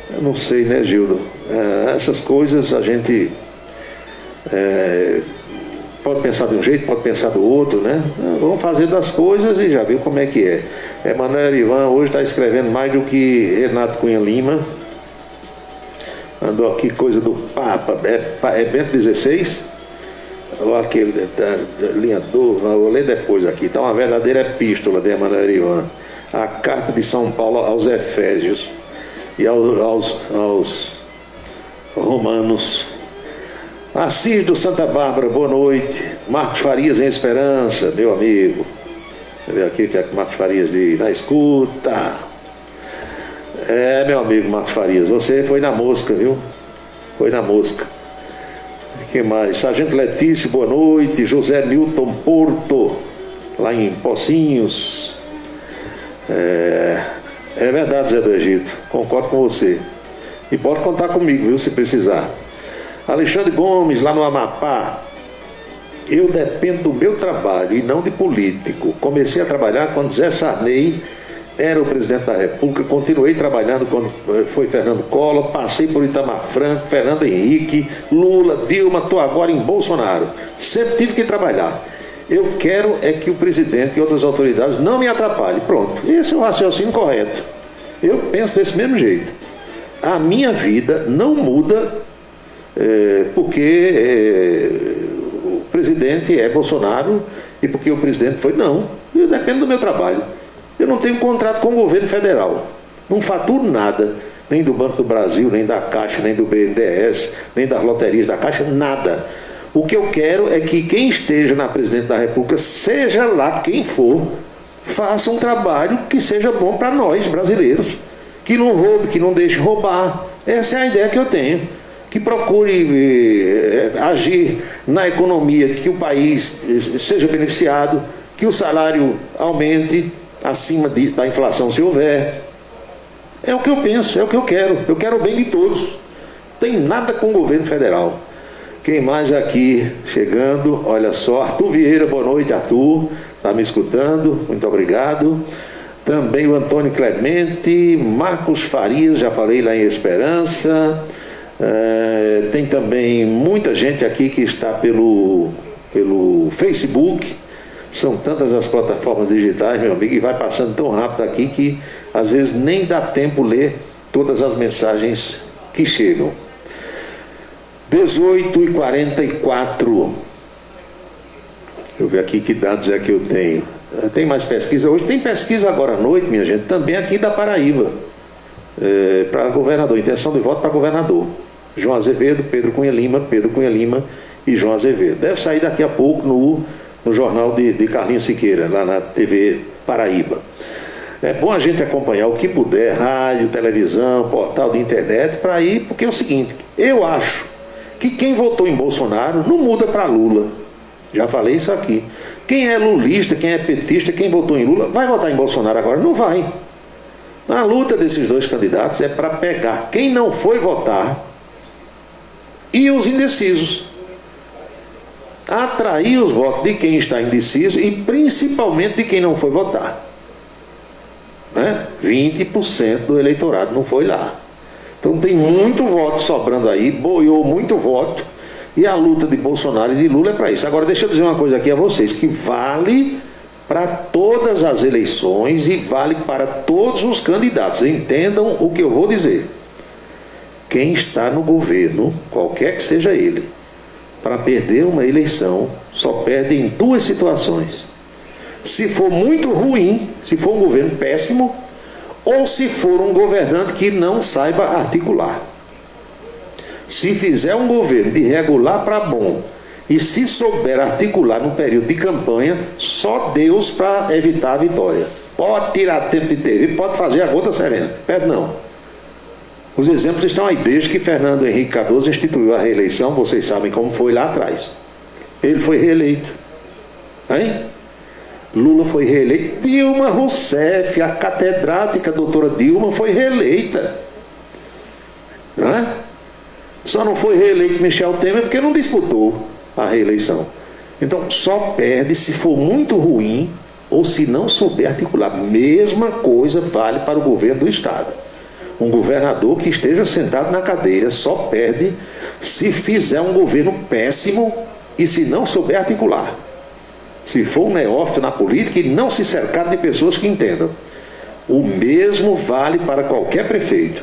Eu não sei, né, Gildo? Essas coisas a gente pode pensar de um jeito, pode pensar do outro, né? Vamos fazer das coisas e já viu como é que é. Emanuel Ivan hoje está escrevendo mais do que Renato Cunha Lima. mandou aqui coisa do Papa. É Bento XVI? Ou aquele linha dúvida, vou ler depois aqui. Então, uma verdadeira epístola de Emmanuel Ivan. A carta de São Paulo aos Efésios e aos Romanos. Assis do Santa Bárbara, boa noite. Marcos Farias em Esperança, meu amigo. Deixa eu ver aqui o que é que Marcos Farias diz. Na escuta. Meu amigo Marcos Farias, você foi na mosca, viu? Foi na mosca. O que mais? Sargento Letício, boa noite. José Milton Porto, lá em Pocinhos. É verdade, Zé do Egito, concordo com você. E pode contar comigo, viu, se precisar. Alexandre Gomes, lá no Amapá. Eu dependo do meu trabalho e não de político. Comecei a trabalhar quando Zé Sarney era o presidente da República. Continuei trabalhando quando foi Fernando Collor. Passei por Itamar Franco, Fernando Henrique, Lula, Dilma. Estou agora em Bolsonaro. Sempre tive que trabalhar. Eu quero é que o presidente e outras autoridades não me atrapalhem. Pronto. Esse é o raciocínio correto. Eu penso desse mesmo jeito. A minha vida não muda porque o presidente é Bolsonaro e porque o presidente foi. Não. Eu dependo do meu trabalho. Eu não tenho contrato com o governo federal. Não faturo nada. Nem do Banco do Brasil, nem da Caixa, nem do BNDES, nem das loterias da Caixa, nada. O que eu quero é que quem esteja na presidência da República, seja lá quem for, faça um trabalho que seja bom para nós, brasileiros. Que não roube, que não deixe roubar. Essa é a ideia que eu tenho. Que procure agir na economia, que o país seja beneficiado, que o salário aumente acima da inflação, se houver. É o que eu penso, é o que eu quero. Eu quero o bem de todos. Não tem nada com o governo federal. Quem mais aqui chegando? Olha só, Arthur Vieira, boa noite, Arthur. Está me escutando? Muito obrigado. Também o Antônio Clemente, Marcos Farias, já falei lá em Esperança. Tem também muita gente aqui que está pelo Facebook. São tantas as plataformas digitais, meu amigo, e vai passando tão rápido aqui que às vezes nem dá tempo ler todas as mensagens que chegam. 18h44. Deixa eu ver aqui que dados é que eu tenho. Tem mais pesquisa hoje? Tem pesquisa agora à noite, minha gente, também aqui da Paraíba. Para governador, intenção de voto para governador. João Azevedo, Pedro Cunha Lima e João Azevedo. Deve sair daqui a pouco no jornal de Carlinhos Siqueira, lá na TV Paraíba. É bom a gente acompanhar o que puder, rádio, televisão, portal de internet, para ir, porque é o seguinte, eu acho que quem votou em Bolsonaro não muda para Lula. Já falei isso aqui. Quem é lulista, quem é petista, quem votou em Lula, vai votar em Bolsonaro agora? Não vai. A luta desses dois candidatos é para pegar quem não foi votar e os indecisos. Atrair os votos de quem está indeciso e principalmente de quem não foi votar. 20% do eleitorado não foi lá. Então tem muito voto sobrando aí, boiou muito voto, e a luta de Bolsonaro e de Lula é para isso. Agora deixa eu dizer uma coisa aqui a vocês, que vale para todas as eleições e vale para todos os candidatos. Entendam o que eu vou dizer. Quem está no governo, qualquer que seja ele, para perder uma eleição, só perde em duas situações. Se for muito ruim, se for um governo péssimo, ou se for um governante que não saiba articular. Se fizer um governo de regular para bom e se souber articular no período de campanha, só Deus para evitar a vitória. Pode tirar tempo de TV, pode fazer a gota serena. Perde não. Os exemplos estão aí, desde que Fernando Henrique Cardoso instituiu a reeleição, vocês sabem como foi lá atrás. Ele foi reeleito. Hein? Lula foi reeleito. Dilma Rousseff, a catedrática doutora Dilma, foi reeleita. Não é? Só não foi reeleito Michel Temer porque não disputou a reeleição. Então só perde se for muito ruim ou se não souber articular. Mesma coisa vale para o governo do estado. Um governador que esteja sentado na cadeira só perde se fizer um governo péssimo e se não souber articular. Se for um neófito na política e não se cercar de pessoas que entendam. O mesmo vale para qualquer prefeito.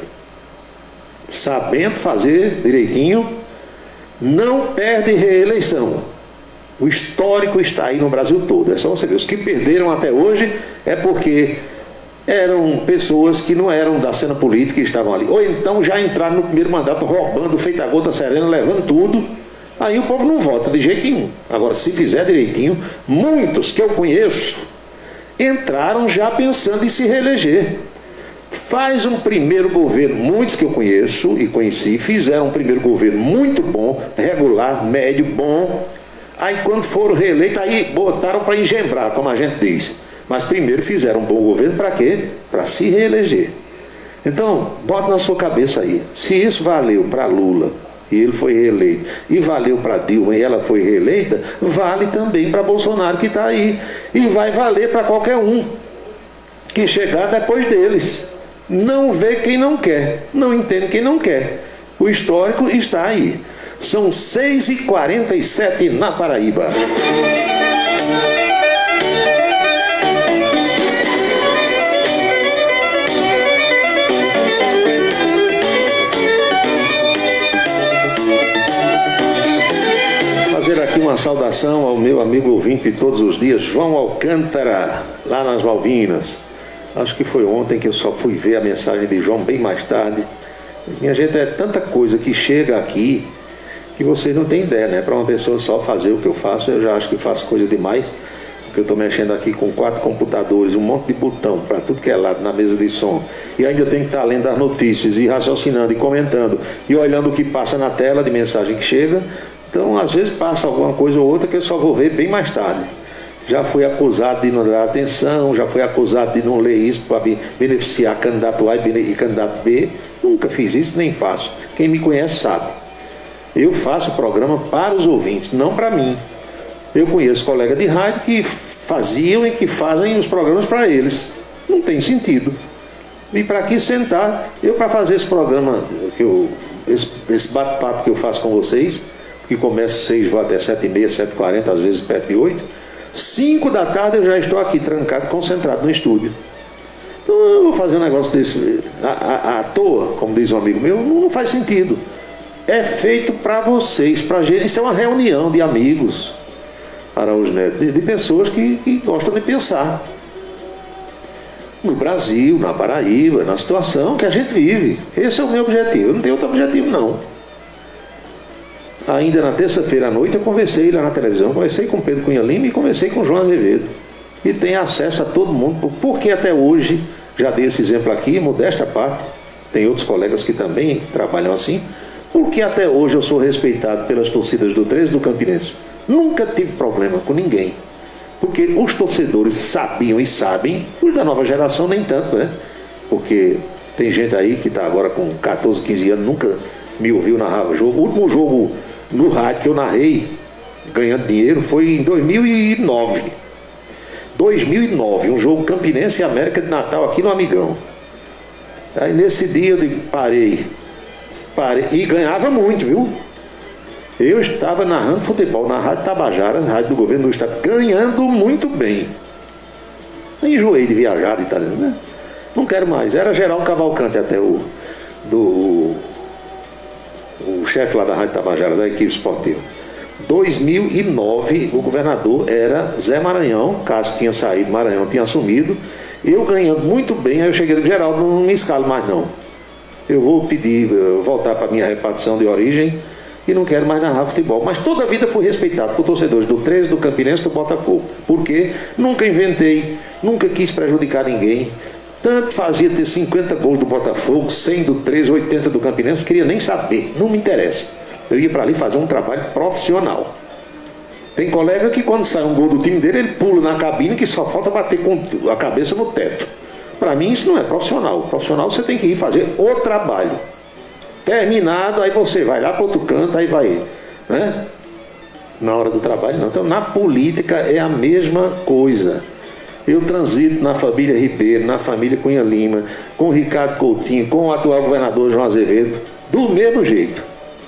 sabendo fazer direitinho, não perde reeleição. O histórico está aí no Brasil todo. É só você ver. Os que perderam até hoje é porque eram pessoas que não eram da cena política e estavam ali. Ou então já entraram no primeiro mandato roubando, feito a gota serena, levando tudo. Aí o povo não vota de jeito nenhum. Agora, se fizer direitinho, muitos que eu conheço entraram já pensando em se reeleger. Faz um primeiro governo, muitos que eu conheço e conheci, fizeram um primeiro governo muito bom, regular, médio, bom. Aí quando foram reeleitos, aí botaram para engembrar, como a gente diz. Mas primeiro fizeram um bom governo para quê? Para se reeleger. Então, bota na sua cabeça aí. Se isso valeu para Lula e ele foi reeleito, e valeu para Dilma e ela foi reeleita, vale também para Bolsonaro que está aí. E vai valer para qualquer um que chegar depois deles. Não vê quem não quer, não entende quem não quer. O histórico está aí. São 6h47 na Paraíba. Fazer aqui uma saudação ao meu amigo ouvinte de todos os dias, João Alcântara, lá nas Malvinas. Acho que foi ontem que eu só fui ver a mensagem de João bem mais tarde. Minha gente, é tanta coisa que chega aqui que vocês não têm ideia, né? Para uma pessoa só fazer o que eu faço, eu já acho que faço coisa demais. Porque eu estou mexendo aqui com 4 computadores, um monte de botão para tudo que é lado na mesa de som. E ainda tenho que estar lendo as notícias e raciocinando e comentando e olhando o que passa na tela de mensagem que chega. Então, às vezes passa alguma coisa ou outra que eu só vou ver bem mais tarde. Já fui acusado de não dar atenção, já fui acusado de não ler isso para beneficiar candidato A e candidato B. Nunca fiz isso, nem faço. Quem me conhece sabe. Eu faço o programa para os ouvintes, não para mim. Eu conheço colegas de rádio que faziam e que fazem os programas para eles. Não tem sentido. E para aqui sentar, eu para fazer esse programa, esse bate-papo que eu faço com vocês, que começa às 6, vai até 7h30, 7h40, às vezes perto de 8, 5 da tarde eu já estou aqui trancado, concentrado no estúdio. Então eu vou fazer um negócio desse à toa, como diz um amigo meu, não faz sentido. É feito para vocês, para gente. Isso é uma reunião de amigos, Araújo Neto, de pessoas que gostam de pensar no Brasil, na Paraíba, na situação que a gente vive. Esse é o meu objetivo, eu não tenho outro objetivo não. Ainda na terça-feira à noite eu conversei lá na televisão, conversei com Pedro Cunha Lima e conversei com João Azevedo. E tem acesso a todo mundo, porque até hoje, já dei esse exemplo aqui, modesta parte, tem outros colegas que também trabalham assim, porque até hoje eu sou respeitado pelas torcidas do 13 do Campinense. Nunca tive problema com ninguém, porque os torcedores sabiam e sabem, os da nova geração nem tanto, né? Porque tem gente aí que está agora com 14, 15 anos, nunca me ouviu narrar o jogo. O último jogo no rádio que eu narrei, ganhando dinheiro, foi em 2009. 2009, um jogo Campinense e América de Natal aqui no Amigão. Aí nesse dia eu digo, parei. E ganhava muito, viu? Eu estava narrando futebol na Rádio Tabajara, rádio do governo do estado, ganhando muito bem. Aí enjoei de viajar e tal, né? Não quero mais. Era Geraldo Cavalcante até o chefe lá da Rádio Tabajara, da equipe esportiva. 2009, o governador era Zé Maranhão, caso tinha saído, Maranhão tinha assumido. Eu ganhando muito bem, aí eu cheguei do Geraldo, não me escalo mais não. Eu vou pedir, voltar para a minha repartição de origem e não quero mais narrar futebol. Mas toda a vida fui respeitado por torcedores do 13, do Campinense, do Botafogo. Porque nunca inventei, nunca quis prejudicar ninguém. Tanto fazia ter 50 gols do Botafogo, 100 do 13, 80 do Campinense, não queria nem saber, não me interessa. Eu ia para ali fazer um trabalho profissional. Tem colega que quando sai um gol do time dele, ele pula na cabine que só falta bater com a cabeça no teto. Para mim isso não é profissional. Profissional você tem que ir fazer o trabalho. Terminado, aí você vai lá para outro canto, aí vai, né? Na hora do trabalho não. Então na política é a mesma coisa. Eu transito na família Ribeiro, na família Cunha Lima, com o Ricardo Coutinho, com o atual governador João Azevedo, do mesmo jeito.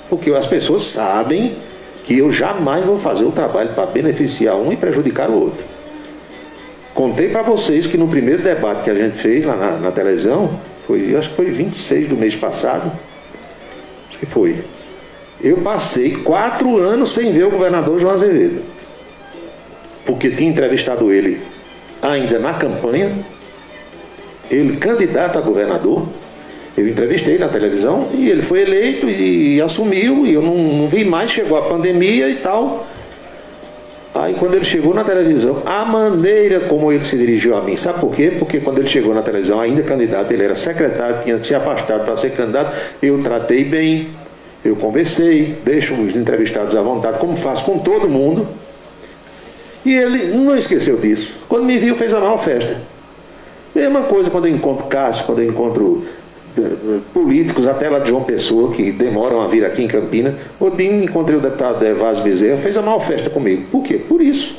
Porque as pessoas sabem que eu jamais vou fazer o trabalho para beneficiar um e prejudicar o outro. Contei para vocês que no primeiro debate que a gente fez lá na televisão, acho que foi 26 do mês passado, Acho que foi. Eu passei 4 anos sem ver o governador João Azevedo, porque tinha entrevistado ele ainda na campanha, ele candidato a governador. Eu entrevistei na televisão e ele foi eleito e assumiu, e eu não vi mais. Chegou a pandemia e tal. Aí quando ele chegou na televisão, a maneira como ele se dirigiu a mim, sabe por quê? Porque quando ele chegou na televisão, ainda candidato, ele era secretário, tinha se afastado para ser candidato, eu tratei bem, eu conversei, deixo os entrevistados à vontade, como faço com todo mundo. E ele não esqueceu disso. Quando me viu, fez a maior festa. Mesma coisa quando eu encontro Cássio, quando eu encontro políticos, até lá de João Pessoa, que demoram a vir aqui em Campinas. O dia encontrei o deputado Evásio Bezerra, fez a maior festa comigo. Por quê? Por isso.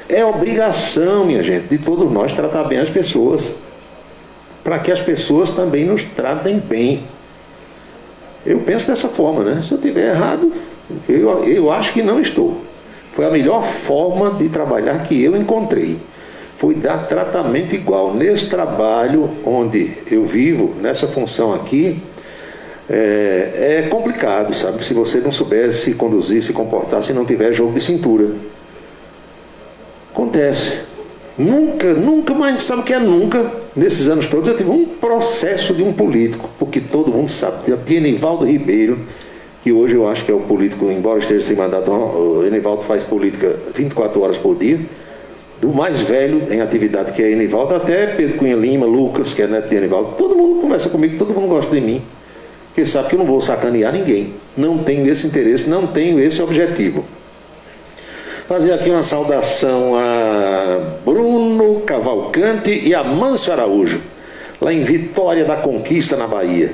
É obrigação, minha gente, de todos nós tratar bem as pessoas, para que as pessoas também nos tratem bem. Eu penso dessa forma, né? Se eu estiver errado, eu acho que não estou. Foi a melhor forma de trabalhar que eu encontrei. Foi dar tratamento igual. Nesse trabalho onde eu vivo, nessa função aqui, é complicado, sabe? Se você não souber se conduzir, se comportar, se não tiver jogo de cintura. Acontece. Nunca, mas sabe o que é nunca? Nesses anos todos eu tive um processo de um político, porque todo mundo sabe, de Enivaldo Ribeiro, que hoje eu acho que é o político, embora esteja sem mandato, o Enivaldo faz política 24 horas por dia, do mais velho em atividade, que é Enivaldo, até Pedro Cunha Lima, Lucas, que é neto de Enivaldo. Todo mundo conversa comigo, todo mundo gosta de mim, porque sabe que eu não vou sacanear ninguém, não tenho esse interesse, não tenho esse objetivo. Fazer aqui uma saudação a Bruno Cavalcante e a Mâncio Araújo, lá em Vitória da Conquista, na Bahia.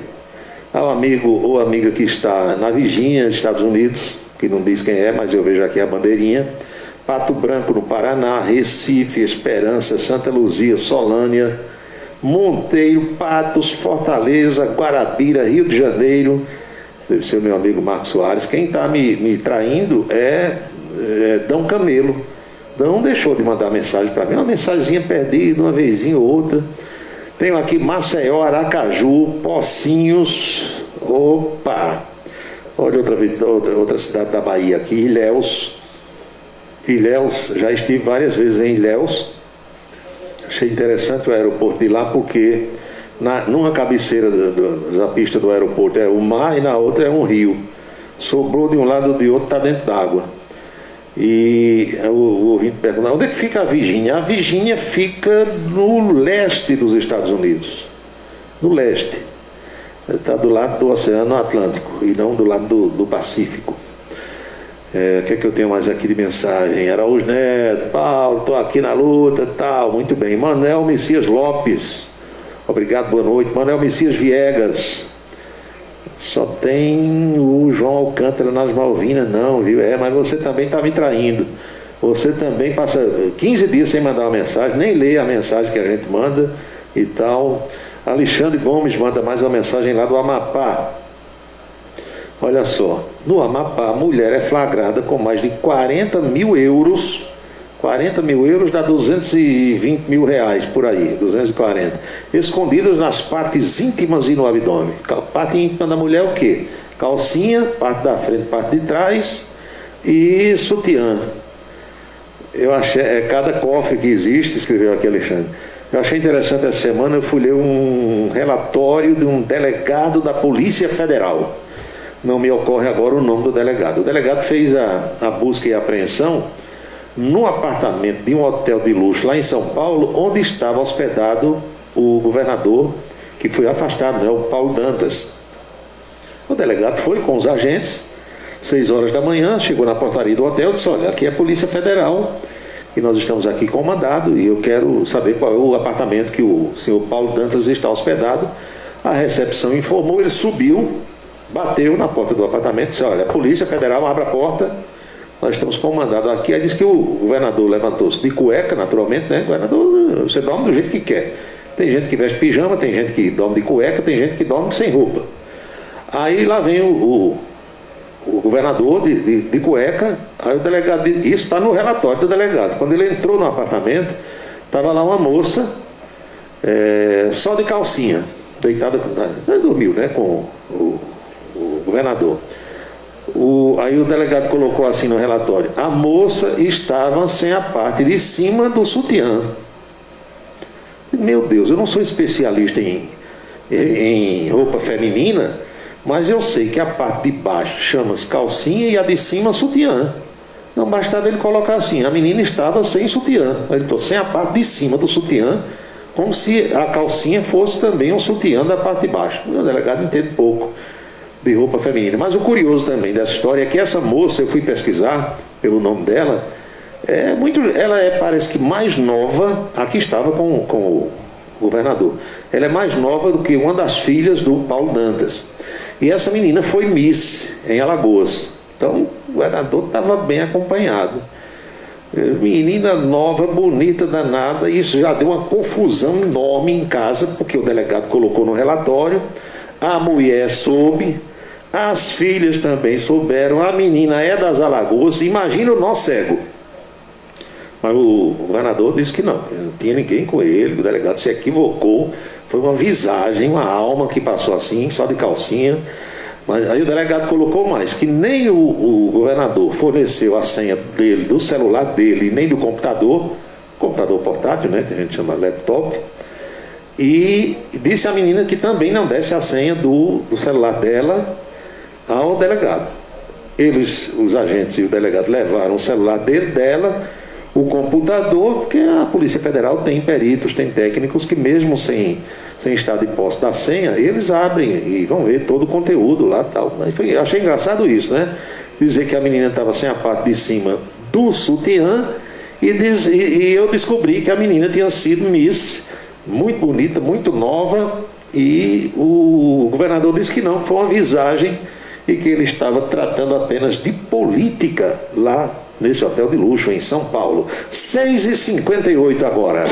Ao amigo ou amiga que está na Virgínia, Estados Unidos, que não diz quem é, mas eu vejo aqui a bandeirinha. Pato Branco, no Paraná, Recife, Esperança, Santa Luzia, Solânia, Monteiro, Patos, Fortaleza, Guarabira, Rio de Janeiro. Deve ser o meu amigo Marcos Soares. Quem está me traindo é Dão Camelo. Dão deixou de mandar mensagem para mim, uma mensagenzinha perdida, uma vezinha ou outra. Tenho aqui Maceió, Aracaju, Pocinhos, opa, olha outra cidade da Bahia aqui, Ilhéus, já estive várias vezes em Ilhéus, achei interessante o aeroporto de lá, porque numa cabeceira da pista do aeroporto é o mar e na outra é um rio, sobrou de um lado ou de outro, está dentro d'água. E o ouvinte pergunta, onde é que fica a Virgínia? A Virgínia fica no leste dos Estados Unidos, no leste, está do lado do Oceano Atlântico e não do lado do Pacífico. O que é que eu tenho mais aqui de mensagem? Araújo Neto, Paulo, estou aqui na luta, tal, muito bem. Manuel Messias Lopes, obrigado, boa noite. Manuel Messias Viegas, só tem o João Alcântara nas Malvinas, não, viu? Mas você também está me traindo. Você também passa 15 dias sem mandar uma mensagem, nem lê a mensagem que a gente manda e tal. Alexandre Gomes manda mais uma mensagem lá do Amapá. Olha só, no Amapá, a mulher é flagrada com mais de 40 mil euros. 40 mil euros dá 220 mil reais, por aí, 240. Escondidos nas partes íntimas e no abdômen. Parte íntima da mulher é o quê? Calcinha, parte da frente, parte de trás e sutiã. Eu achei, cada cofre que existe, escreveu aqui Alexandre. Eu achei interessante essa semana, eu fui ler um relatório de um delegado da Polícia Federal. Não me ocorre agora o nome do delegado. O delegado fez a busca e a apreensão no apartamento de um hotel de luxo lá em São Paulo, onde estava hospedado o governador que foi afastado, né, o Paulo Dantas. O delegado foi com os agentes, 6 horas da manhã, chegou na portaria do hotel e disse, olha, aqui é a Polícia Federal e nós estamos aqui com o mandado e eu quero saber qual é o apartamento que o senhor Paulo Dantas está hospedado. A recepção informou, ele subiu, bateu na porta do apartamento e disse, olha, a Polícia Federal abre a porta, nós estamos com o mandado aqui. Aí disse que o governador levantou-se de cueca, naturalmente, né? O governador, você dorme do jeito que quer. Tem gente que veste pijama, tem gente que dorme de cueca, tem gente que dorme sem roupa. Aí lá vem o governador de cueca, aí o delegado, isso está no relatório do delegado. Quando ele entrou no apartamento, estava lá uma moça, só de calcinha, deitada, dormiu, né? Com o governador. Aí o delegado colocou assim no relatório: a moça estava sem a parte de cima do sutiã. Meu Deus, eu não sou especialista em roupa feminina, mas eu sei que a parte de baixo chama-se calcinha e a de cima sutiã. Não bastava ele colocar assim: a menina estava sem sutiã. Ele estou sem a parte de cima do sutiã, como se a calcinha fosse também um sutiã da parte de baixo. O delegado entende pouco de roupa feminina. Mas o curioso também dessa história é que essa moça, eu fui pesquisar pelo nome dela, ela parece que mais nova. Aqui estava com o governador. Ela é mais nova do que uma das filhas do Paulo Dantas. E essa menina foi Miss em Alagoas. Então o governador estava bem acompanhado. Menina nova, bonita, danada. E isso já deu uma confusão enorme em casa, porque o delegado colocou no relatório, a mulher soube, as filhas também souberam, a menina é das Alagoas. Imagina o nó cego. Mas o governador disse que não tinha ninguém com ele, o delegado se equivocou, foi uma visagem, uma alma que passou assim, só de calcinha. Mas aí o delegado colocou mais, que nem o governador forneceu a senha dele, do celular dele, nem do computador portátil, né, que a gente chama laptop, e disse à menina que também não desse a senha do celular dela ao delegado. Os agentes e o delegado levaram o celular dela, o computador, porque a Polícia Federal tem peritos, tem técnicos que mesmo sem estar de posse da senha, eles abrem e vão ver todo o conteúdo lá e tal. Achei engraçado isso, né? Dizer que a menina estava sem a parte de cima do sutiã e eu descobri que a menina tinha sido Miss, muito bonita, muito nova, e o governador disse que não, foi uma visagem e que ele estava tratando apenas de política lá nesse hotel de luxo em São Paulo. 6h58 agora.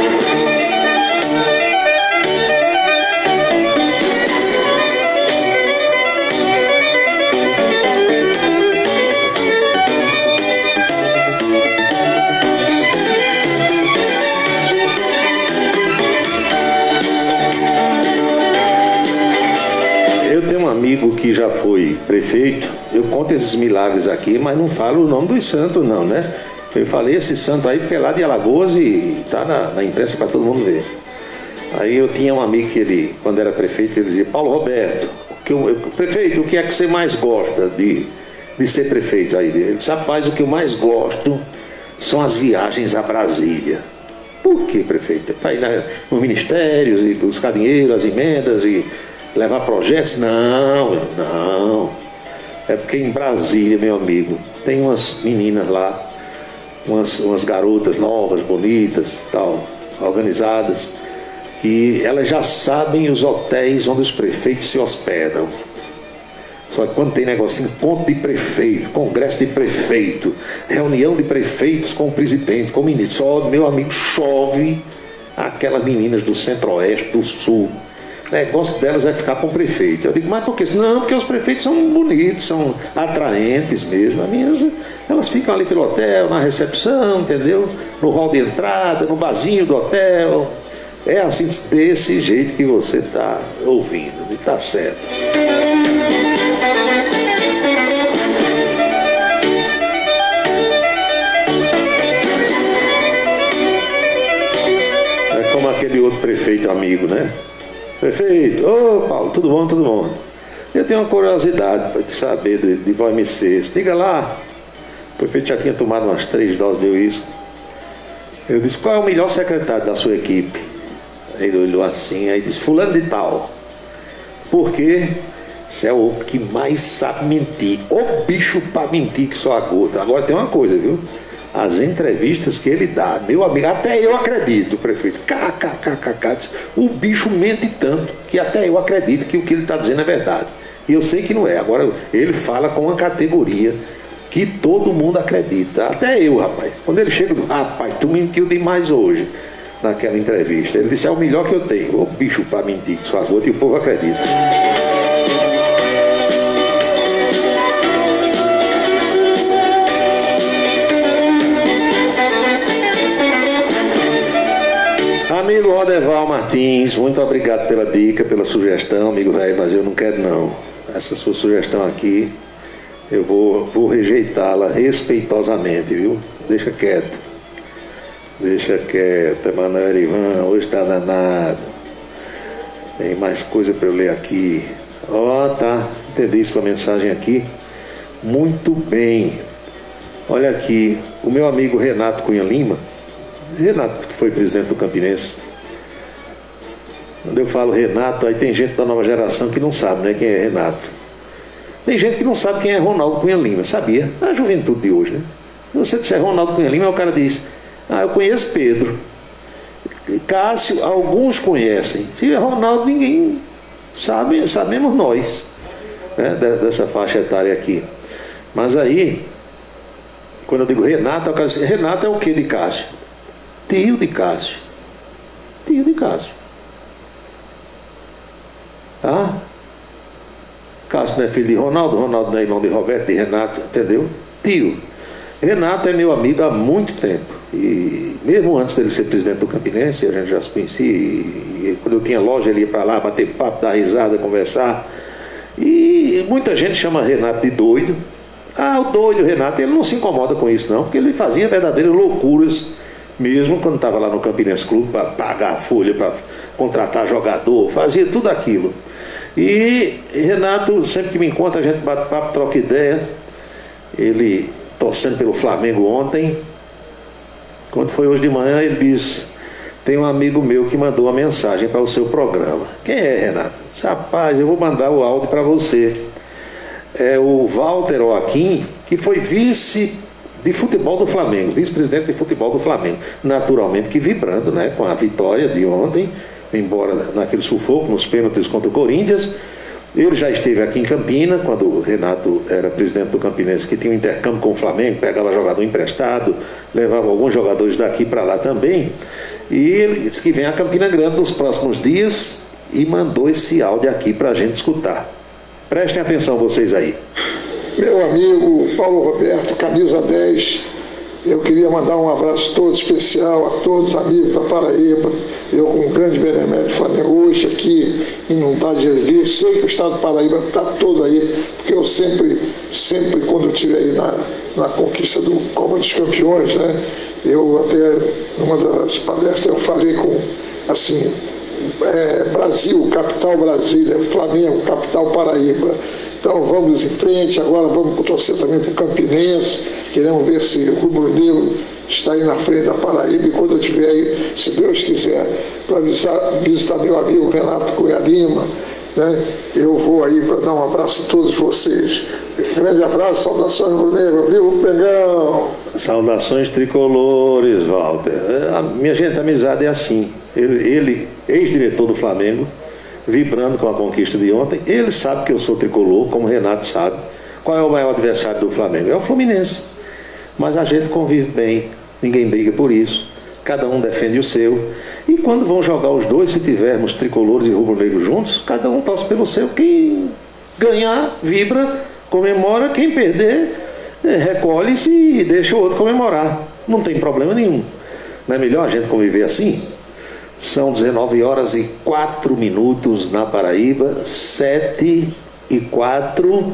Eu tenho um amigo que já foi prefeito. Eu conto esses milagres aqui, mas não falo o nome dos santos não, né? Eu falei esse santo aí porque é lá de Alagoas e está na imprensa para todo mundo ver. Aí eu tinha um amigo que ele, quando era prefeito, ele dizia: Paulo Roberto, prefeito, o que é que você mais gosta de ser prefeito aí? Ele disse: rapaz, o que eu mais gosto são as viagens a Brasília. Por que, prefeito? Para ir nos ministérios e buscar dinheiro, as emendas e levar projetos? Não. É porque em Brasília, meu amigo, tem umas meninas lá, umas garotas novas, bonitas, tal, organizadas, que elas já sabem os hotéis onde os prefeitos se hospedam. Só que quando tem negocinho, encontro de prefeito, congresso de prefeito, reunião de prefeitos com o presidente, com o ministro, só, meu amigo, chove aquelas meninas do centro-oeste, do sul. O negócio delas é ficar com o prefeito. Eu digo: mas por quê? Não, porque os prefeitos são bonitos, são atraentes mesmo. As minhas, elas ficam ali pelo hotel, na recepção, entendeu? No hall de entrada, no barzinho do hotel. É assim, desse jeito que você está ouvindo, e está certo. É como aquele outro prefeito amigo, né? Prefeito, ô Paulo, tudo bom, tudo bom. Eu tenho uma curiosidade para saber de VOMC. Diga lá. O prefeito já tinha tomado umas 3 doses de uísque. Eu disse: qual é o melhor secretário da sua equipe? Ele olhou assim, aí disse: fulano de tal. Por quê? Você é o que mais sabe mentir. O bicho para mentir que só a gota. Agora tem uma coisa, viu? As entrevistas que ele dá, meu amigo, até eu acredito, prefeito. O bicho mente tanto que até eu acredito que o que ele está dizendo é verdade. E eu sei que não é. Agora, ele fala com uma categoria que todo mundo acredita. Até eu, rapaz. Quando ele chega, rapaz, tu mentiu demais hoje naquela entrevista. Ele disse: é o melhor que eu tenho. O bicho para mentir que só a gota, e o povo acredita. Amigo Rodeval Martins, muito obrigado pela dica, pela sugestão, amigo velho, mas eu não quero não. essa sua sugestão aqui, eu vou rejeitá-la respeitosamente, viu? Deixa quieto. Deixa quieto, Emanuel Ivan, hoje está danado. Tem mais coisa para eu ler aqui. Tá, entendi sua mensagem aqui. Muito bem. Olha aqui, o meu amigo Renato Cunha Lima, Renato que foi presidente do Campinense. Quando eu falo Renato, aí tem gente da nova geração que não sabe, né, quem é Renato. Tem gente que não sabe quem é Ronaldo Cunha Lima, sabia? A juventude de hoje, né? Se você disser Ronaldo Cunha Lima, o cara diz, eu conheço Pedro. Cássio, alguns conhecem. Se é Ronaldo, ninguém sabe, sabemos nós, né, dessa faixa etária aqui. Mas aí, quando eu digo Renato, o cara diz, Renato é o que de Cássio? Tio de Cássio. Tio de Cássio. Tá? Cássio não é filho de Ronaldo, Ronaldo não é irmão de Roberto, de Renato, entendeu? Tio. Renato é meu amigo há muito tempo. E mesmo antes dele ser presidente do Campinense, a gente já se conhecia. E quando eu tinha loja, ele ia para lá bater papo, dar risada, conversar. E muita gente chama Renato de doido. O doido Renato, ele não se incomoda com isso não, porque ele fazia verdadeiras loucuras, mesmo quando estava lá no Campinense Clube, para pagar a folha, para contratar jogador, fazia tudo aquilo. E Renato, sempre que me encontra, a gente bate papo, troca ideia. Ele torcendo pelo Flamengo ontem. Quando foi hoje de manhã, ele disse, tem um amigo meu que mandou uma mensagem para o seu programa. Quem é, Renato? Disse, rapaz, eu vou mandar o áudio para você. É o Walter Joaquim, que foi vice de futebol do Flamengo, vice-presidente de futebol do Flamengo. Naturalmente que vibrando, né, com a vitória de ontem, embora naquele sufoco, nos pênaltis contra o Corinthians. Ele já esteve aqui em Campina, quando o Renato era presidente do Campinense, que tinha um intercâmbio com o Flamengo, pegava jogador emprestado, levava alguns jogadores daqui para lá também. E ele disse que vem a Campina Grande nos próximos dias e mandou esse áudio aqui para a gente escutar. Prestem atenção vocês aí. Meu amigo Paulo Roberto, camisa 10, eu queria mandar um abraço todo especial a todos os amigos da Paraíba. Eu, com um grande benemérito Flamengo, hoje aqui inundado de alegria, sei que o estado do Paraíba está todo aí, porque eu sempre quando eu estive aí na conquista do Copa dos Campeões, né, eu até, numa das palestras, eu falei com, assim, Brasil, capital Brasília, Flamengo, capital Paraíba. Então vamos em frente, agora vamos torcer também para o Campinense, queremos ver se o Rubro Negro está aí na frente da Paraíba, e quando eu estiver aí, se Deus quiser, para visitar meu amigo Renato Cunha Lima, né, eu vou aí para dar um abraço a todos vocês. Grande abraço, saudações Rubro Negro, viva o Pegão! Saudações tricolores, Walter. Minha gente, a amizade é assim. Ele ex-diretor do Flamengo, vibrando com a conquista de ontem. Ele sabe que eu sou tricolor, como o Renato sabe. Qual é o maior adversário do Flamengo? É o Fluminense. Mas a gente convive bem, ninguém briga por isso, cada um defende o seu. E quando vão jogar os dois, se tivermos tricolores e rubro-negros juntos, cada um torce pelo seu. Quem ganhar, vibra, comemora. Quem perder, recolhe-se e deixa o outro comemorar. Não tem problema nenhum. Não é melhor a gente conviver assim? São 19h04 na Paraíba, 7h04.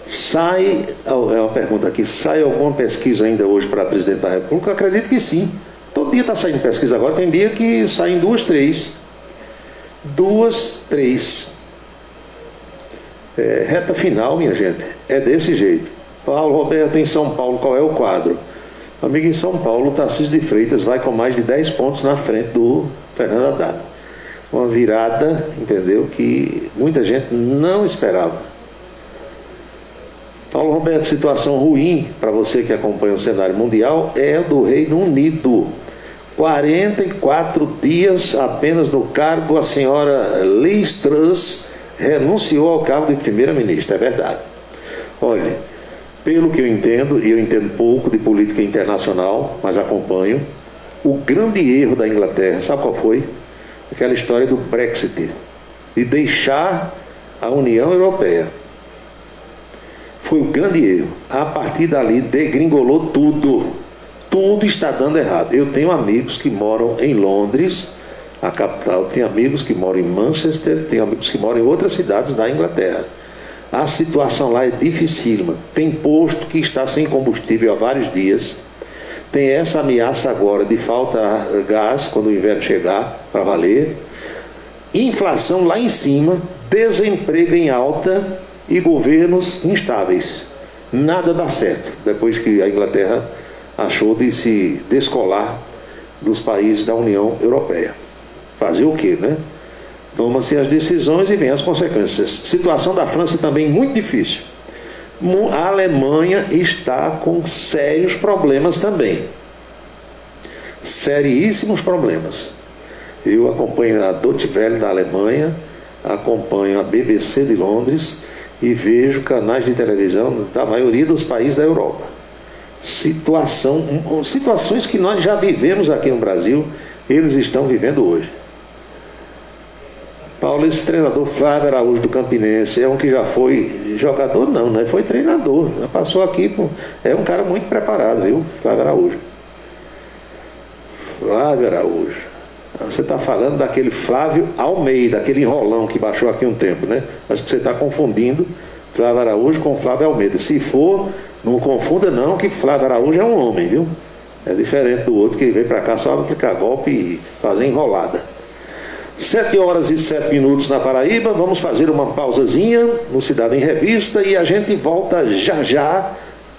Sai, é uma pergunta aqui, sai alguma pesquisa ainda hoje para presidente da República? Eu acredito que sim. Todo dia está saindo pesquisa agora, tem dia que saem 2, 3. 2, 3. Reta final, minha gente, é desse jeito. Paulo Roberto, em São Paulo, qual é o quadro? Amigo, em São Paulo, o Tarcísio de Freitas vai com mais de 10 pontos na frente do Fernando Haddad. Uma virada, entendeu, que muita gente não esperava. Paulo Roberto, situação ruim para você que acompanha o cenário mundial é do Reino Unido. 44 dias apenas no cargo, a senhora Liz Truss renunciou ao cargo de primeira-ministra, é verdade. Olha, pelo que eu entendo, e eu entendo pouco de política internacional, mas acompanho, o grande erro da Inglaterra, sabe qual foi? Aquela história do Brexit, de deixar a União Europeia. Foi o grande erro. A partir dali degringolou tudo. Tudo está dando errado. Eu tenho amigos que moram em Londres, a capital, tenho amigos que moram em Manchester, tenho amigos que moram em outras cidades da Inglaterra. A situação lá é dificílima. Tem posto que está sem combustível há vários dias. Tem essa ameaça agora de falta de gás quando o inverno chegar, para valer. Inflação lá em cima, desemprego em alta e governos instáveis. Nada dá certo depois que a Inglaterra achou de se descolar dos países da União Europeia. Fazer o quê, né? Tomam-se as decisões e vêm as consequências. Situação da França também muito difícil. A Alemanha está com sérios problemas também. Seríssimos problemas. Eu acompanho a Deutsche Welle da Alemanha, acompanho a BBC de Londres e vejo canais de televisão da maioria dos países da Europa. Situações que nós já vivemos aqui no Brasil, eles estão vivendo hoje. Paulo, esse treinador Flávio Araújo do Campinense é um que já foi jogador, não, né? Foi treinador, já passou aqui, é um cara muito preparado, viu? Flávio Araújo. Flávio Araújo. Você está falando daquele Flávio Almeida, aquele enrolão que baixou aqui um tempo, né? Acho que você está confundindo Flávio Araújo com Flávio Almeida. Se for, não confunda não, que Flávio Araújo é um homem, viu? É diferente do outro que vem para cá só para aplicar golpe e fazer enrolada. 7h07 na Paraíba, vamos fazer uma pausazinha no Cidade em Revista e a gente volta já já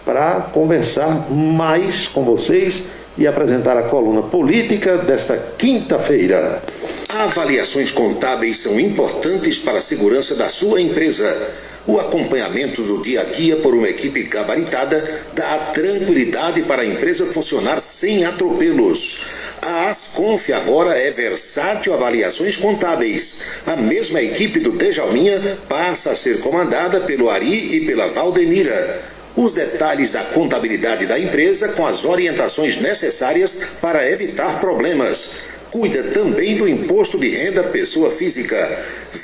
para conversar mais com vocês e apresentar a coluna política desta quinta-feira. Avaliações contábeis são importantes para a segurança da sua empresa. O acompanhamento do dia a dia por uma equipe gabaritada dá tranquilidade para a empresa funcionar sem atropelos. A Asconf agora é Versátil Avaliações Contábeis. A mesma equipe do Djalminha passa a ser comandada pelo Ari e pela Valdemira. Os detalhes da contabilidade da empresa com as orientações necessárias para evitar problemas. Cuida também do imposto de renda pessoa física.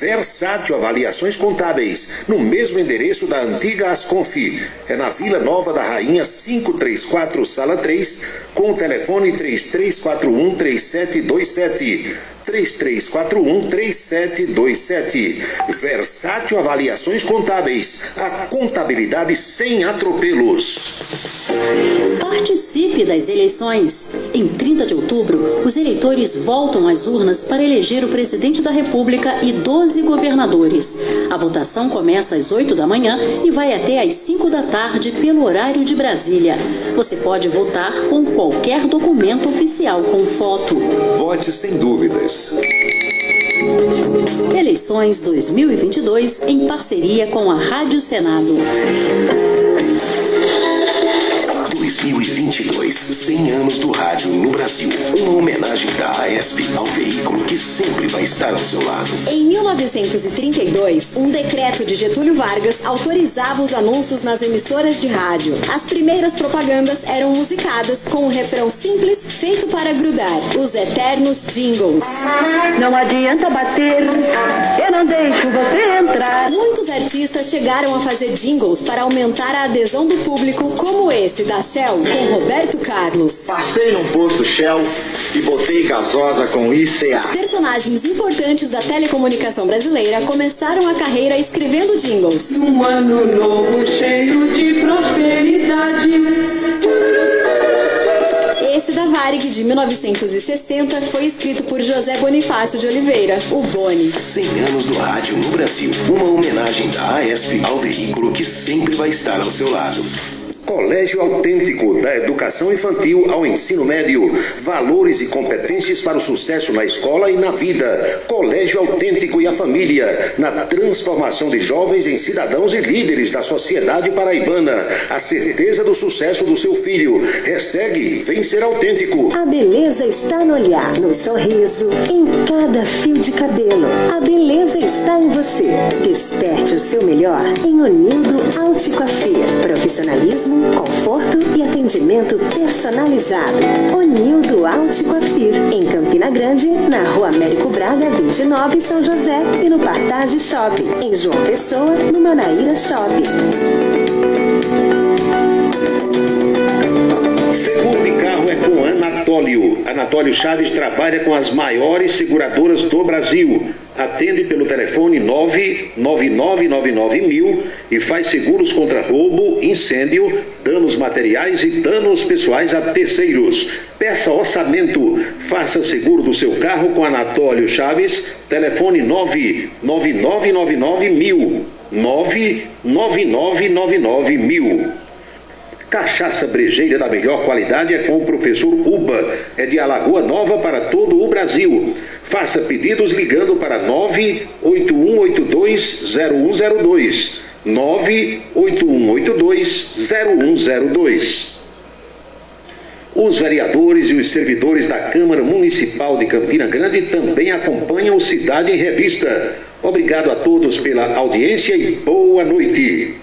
Versátil Avaliações Contábeis, no mesmo endereço da antiga Asconf. É na Vila Nova da Rainha 534, Sala 3, com o telefone 3341-3727. 3341-3727. Versátil Avaliações Contábeis. A contabilidade sem atropelos. Participe das eleições. Em 30 de outubro, os eleitores voltam às urnas para eleger o presidente da República e 12 governadores. A votação começa às 8 da manhã e vai até às 5 da tarde pelo horário de Brasília. Você pode votar com qualquer documento oficial com foto. Vote sem dúvidas. Eleições 2022 em parceria com a Rádio Senado. 2022, 100 anos do rádio no Brasil. Uma homenagem da AESP ao veículo que sempre vai estar ao seu lado. Em 1932, um decreto de Getúlio Vargas autorizava os anúncios nas emissoras de rádio. As primeiras propagandas eram musicadas com um refrão simples feito para grudar, os eternos jingles. Não adianta bater, eu não deixo você entrar. Muitos artistas chegaram a fazer jingles para aumentar a adesão do público, como esse da Shell com Roberto Carlos. Passei num posto Shell e botei gasosa com ICA. Personagens importantes da telecomunicação brasileira começaram a carreira escrevendo jingles. Um ano novo cheio de prosperidade. Esse da Varig de 1960 foi escrito por José Bonifácio de Oliveira, o Boni. 100 anos do rádio no Brasil. Uma homenagem da AESP ao veículo que sempre vai estar ao seu lado. Colégio Autêntico, da educação infantil ao ensino médio. Valores e competências para o sucesso na escola e na vida. Colégio Autêntico e a família, na transformação de jovens em cidadãos e líderes da sociedade paraibana. A certeza do sucesso do seu filho. Hashtag Vem Ser Autêntico. A beleza está no olhar, no sorriso, em cada fio de cabelo. A beleza está em você. Desperte o seu melhor em Unildo Alticoafia. Profissionalismo, conforto e atendimento personalizado. Onildo Alticoafir, em Campina Grande, na Rua Américo Braga, 29, São José, e no Partage Shopping, em João Pessoa, no Manaíra Shopping. Seguro de carro é com Anatólio. Anatólio Chaves trabalha com as maiores seguradoras do Brasil. Atende pelo telefone 99999.000 e faz seguros contra roubo, incêndio, danos materiais e danos pessoais a terceiros. Peça orçamento. Faça seguro do seu carro com Anatólio Chaves. Telefone 99999.000. 99999.000. Cachaça brejeira da melhor qualidade é com o professor Uba. É de Alagoa Nova para todo o Brasil. Faça pedidos ligando para 981820102. 981820102. Os vereadores e os servidores da Câmara Municipal de Campina Grande também acompanham o Cidade em Revista. Obrigado a todos pela audiência e boa noite.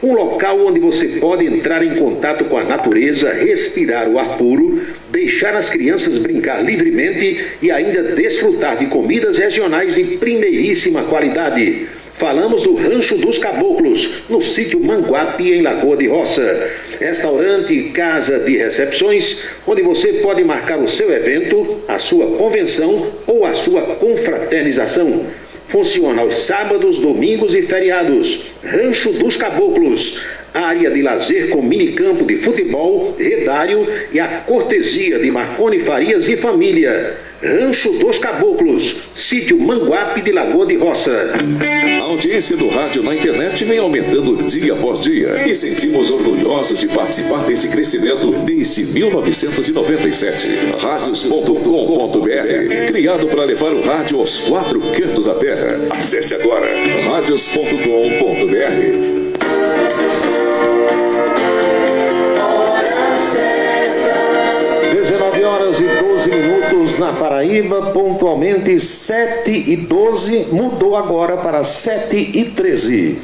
Um local onde você pode entrar em contato com a natureza, respirar o ar puro, deixar as crianças brincar livremente e ainda desfrutar de comidas regionais de primeiríssima qualidade. Falamos do Rancho dos Caboclos, no sítio Manguape, em Lagoa de Roça. Restaurante e casa de recepções, onde você pode marcar o seu evento, a sua convenção ou a sua confraternização. Funciona aos sábados, domingos e feriados. Rancho dos Caboclos. Área de lazer com minicampo de futebol, redário e a cortesia de Marconi Farias e família. Rancho dos Caboclos, sítio Manguape de Lagoa de Roça. A audiência do rádio na internet vem aumentando dia após dia e sentimos orgulhosos de participar deste crescimento desde 1997. Radios.com.br, criado para levar o rádio aos 4 cantos da terra. Acesse agora radios.com.br. 19h12 na Paraíba, pontualmente 7h12, mudou agora para 7h13.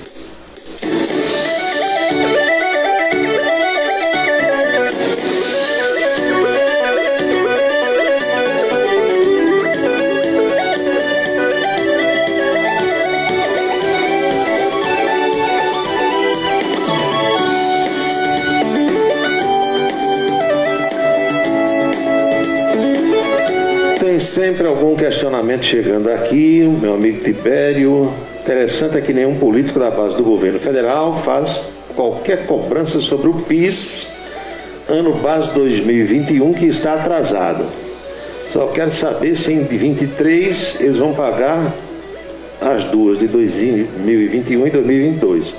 Sempre algum questionamento chegando aqui, o meu amigo Tibério. Interessante é que nenhum político da base do governo federal faz qualquer cobrança sobre o PIS, ano base 2021, que está atrasado. Só quero saber se em 2023 eles vão pagar as duas, de 2021 e 2022.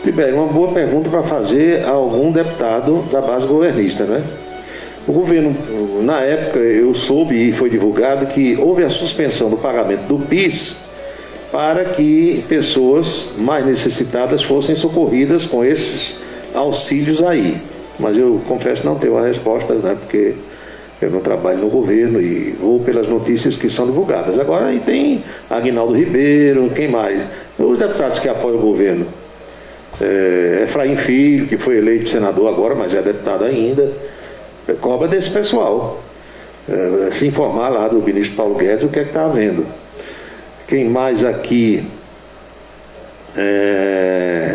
Tibério, uma boa pergunta para fazer a algum deputado da base governista, né? O governo, na época, eu soube e foi divulgado que houve a suspensão do pagamento do PIS para que pessoas mais necessitadas fossem socorridas com esses auxílios aí. Mas eu confesso não ter uma resposta, né, porque eu não trabalho no governo e vou pelas notícias que são divulgadas. Agora aí tem Aguinaldo Ribeiro, quem mais? Os deputados que apoiam o governo. Efraim Filho, que foi eleito senador agora, mas é deputado ainda. Cobra desse pessoal, se informar lá do ministro Paulo Guedes o que é que está havendo. Quem mais aqui?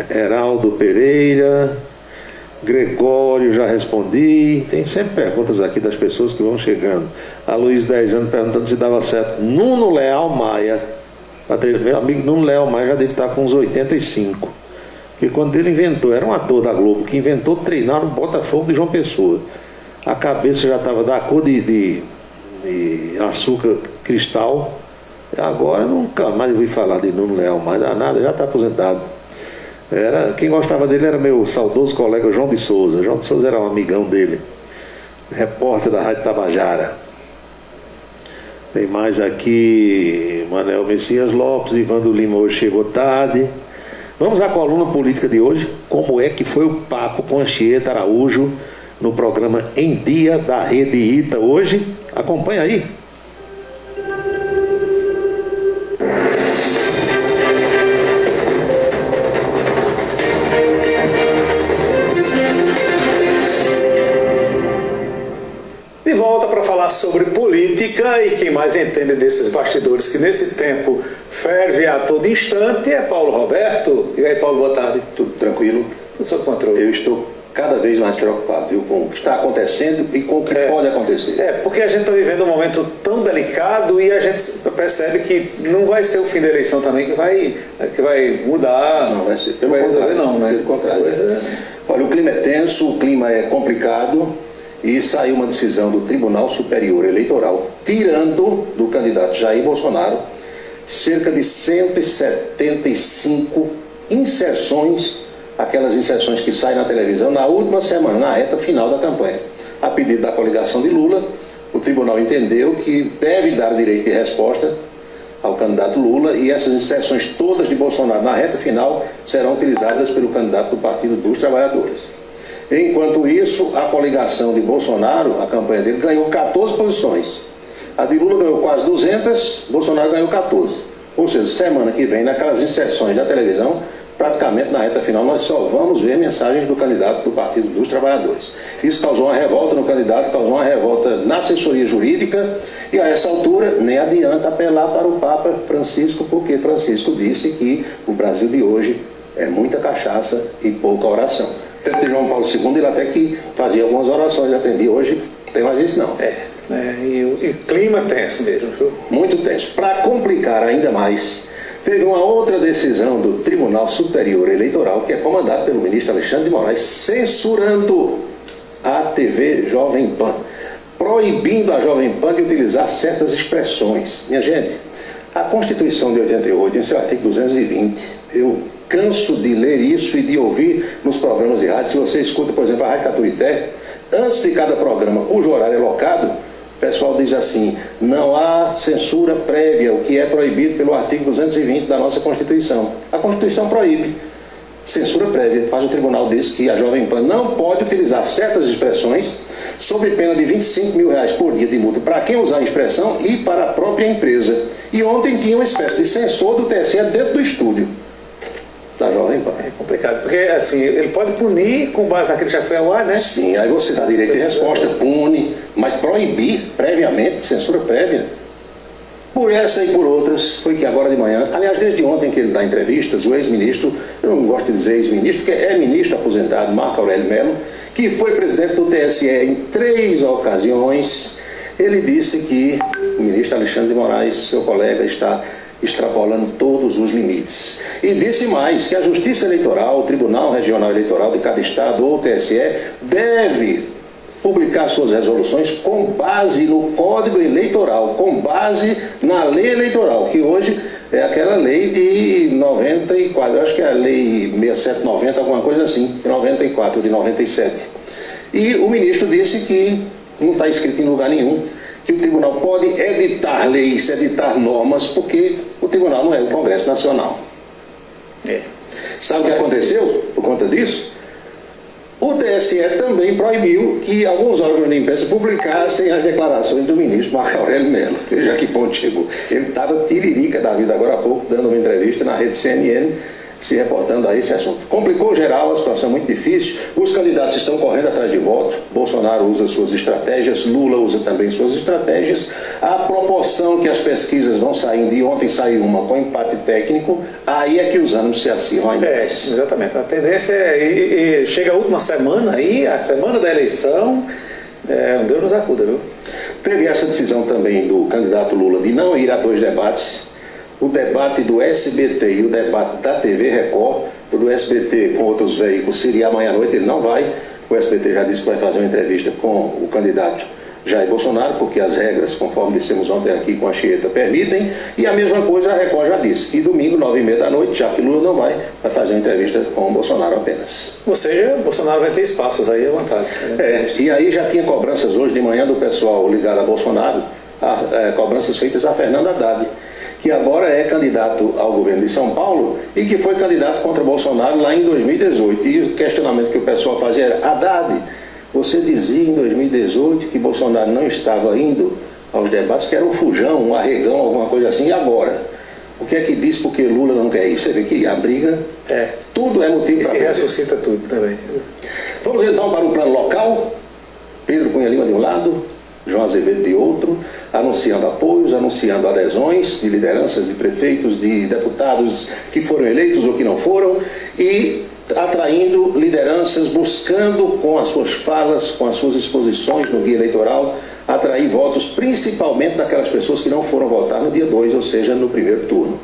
Heraldo Pereira, Gregório, já respondi. Tem sempre perguntas aqui das pessoas que vão chegando. A Luiz, 10 anos, perguntando se dava certo. Nuno Leal Maia, meu amigo Nuno Leal Maia já deve estar com uns 85. Porque quando ele inventou, era um ator da Globo que inventou treinar no Botafogo de João Pessoa. A cabeça já estava da cor de açúcar cristal. Agora nunca mais ouvi falar de Nuno Leal, mais nada, já está aposentado. Quem gostava dele era meu saudoso colega João de Souza. João de Souza era um amigão dele, repórter da Rádio Tabajara. Tem mais aqui, Manuel Messias Lopes, Ivando Lima hoje chegou tarde. Vamos à coluna política de hoje. Como é que foi o papo com Anchieta Araújo no programa Em Dia da Rede Ita hoje? Acompanha aí. De volta para falar sobre política, e quem mais entende desses bastidores que nesse tempo ferve a todo instante é Paulo Roberto. E aí, Paulo, boa tarde. Tudo tranquilo? Tudo sob controle. Eu estou cada vez mais preocupado, viu, com o que está acontecendo e com o que pode acontecer. Porque a gente está vivendo um momento tão delicado e a gente percebe que não vai ser o fim da eleição também que vai mudar. Não vai ser, pelo contrário. Não, né? Pelo contrário. Olha, o clima é tenso, o clima é complicado e saiu uma decisão do Tribunal Superior Eleitoral tirando do candidato Jair Bolsonaro cerca de 175 inserções, aquelas inserções que saem na televisão na última semana, na reta final da campanha. A pedido da coligação de Lula, o tribunal entendeu que deve dar direito de resposta ao candidato Lula e essas inserções todas de Bolsonaro na reta final serão utilizadas pelo candidato do Partido dos Trabalhadores. Enquanto isso, a coligação de Bolsonaro, a campanha dele, ganhou 14 posições. A de Lula ganhou quase 200, Bolsonaro ganhou 14. Ou seja, semana que vem, naquelas inserções da televisão, praticamente na reta final, nós só vamos ver mensagens do candidato do Partido dos Trabalhadores. Isso causou uma revolta no candidato, causou uma revolta na assessoria jurídica, e a essa altura nem adianta apelar para o Papa Francisco, porque Francisco disse que o Brasil de hoje é muita cachaça e pouca oração. Tempo de João Paulo II, ele até que fazia algumas orações, atendia. Hoje não tem mais isso não. E o clima tenso mesmo, viu? Muito tenso. Para complicar ainda mais, teve uma outra decisão do Tribunal Superior Eleitoral, que é comandado pelo ministro Alexandre de Moraes, censurando a TV Jovem Pan, proibindo a Jovem Pan de utilizar certas expressões. Minha gente, a Constituição de 88, em seu artigo 220, eu canso de ler isso e de ouvir nos programas de rádio. Se você escuta, por exemplo, a Rádio Caturité, antes de cada programa, cujo horário é locado, o pessoal diz assim: não há censura prévia, o que é proibido pelo artigo 220 da nossa Constituição. A Constituição proíbe censura prévia, mas o tribunal diz que a Jovem Pan não pode utilizar certas expressões sob pena de R$25 mil por dia de multa para quem usar a expressão e para a própria empresa. E ontem tinha uma espécie de censor do TSE dentro do estúdio da Jovem Pan. É complicado, porque assim, ele pode punir com base naquele que já foi ao ar, né? Sim, aí você dá direito de resposta, pune, mas proibir previamente, censura prévia, por essa e por outras, foi que agora de manhã, aliás, desde ontem que ele dá entrevistas, o ex-ministro, eu não gosto de dizer ex-ministro, porque é ministro aposentado, Marco Aurélio Mello, que foi presidente do TSE em 3 ocasiões, ele disse que o ministro Alexandre de Moraes, seu colega, está extrapolando todos os limites. E disse mais, que a Justiça Eleitoral, o Tribunal Regional Eleitoral de cada estado ou o TSE deve publicar suas resoluções com base no Código Eleitoral, com base na lei eleitoral, que hoje é aquela lei de 94, eu acho que é a lei 6790, alguma coisa assim, 94, de 97. E o ministro disse que não está escrito em lugar nenhum que o tribunal pode editar leis, editar normas, porque o tribunal não é o Congresso Nacional. Sabe o que aconteceu por conta disso? O TSE também proibiu que alguns órgãos de imprensa publicassem as declarações do ministro Marco Aurélio Mello. Veja que ponto chegou. Ele estava tiririca da vida agora há pouco, dando uma entrevista na rede CNN, se reportando a esse assunto. Complicou geral, a situação é muito difícil, os candidatos estão correndo atrás de voto, Bolsonaro usa suas estratégias, Lula usa também suas estratégias, a proporção que as pesquisas vão saindo, e ontem saiu uma com empate técnico, aí é que os ânimos se acirram ainda mais. Exatamente, a tendência é, chega a última semana, aí a semana da eleição, Deus nos acuda, viu? Teve essa decisão também do candidato Lula de não ir a 2 debates, o debate do SBT e o debate da TV Record. O do SBT com outros veículos seria amanhã à noite, ele não vai. O SBT já disse que vai fazer uma entrevista com o candidato Jair Bolsonaro, porque as regras, conforme dissemos ontem aqui com a Chieta, permitem. E a mesma coisa a Record já disse, que domingo, 9h30 da noite, já que Lula não vai fazer uma entrevista com o Bolsonaro apenas. Ou seja, Bolsonaro vai ter espaços aí à vontade. E aí já tinha cobranças hoje de manhã do pessoal ligado a Bolsonaro, cobranças feitas a Fernando Haddad, que agora é candidato ao governo de São Paulo e que foi candidato contra Bolsonaro lá em 2018. E o questionamento que o pessoal fazia era: Haddad, você dizia em 2018 que Bolsonaro não estava indo aos debates, que era um fujão, um arregão, alguma coisa assim, e agora? O que é que diz porque Lula não quer ir? Você vê que a briga, tudo é motivo para... E se ressuscita tudo também. Vamos então para o plano local. Pedro Cunha Lima de um lado, João Azevedo de outro, anunciando apoios, anunciando adesões de lideranças, de prefeitos, de deputados que foram eleitos ou que não foram, e atraindo lideranças, buscando com as suas falas, com as suas exposições no guia eleitoral, atrair votos, principalmente daquelas pessoas que não foram votar no dia 2, ou seja, no primeiro turno.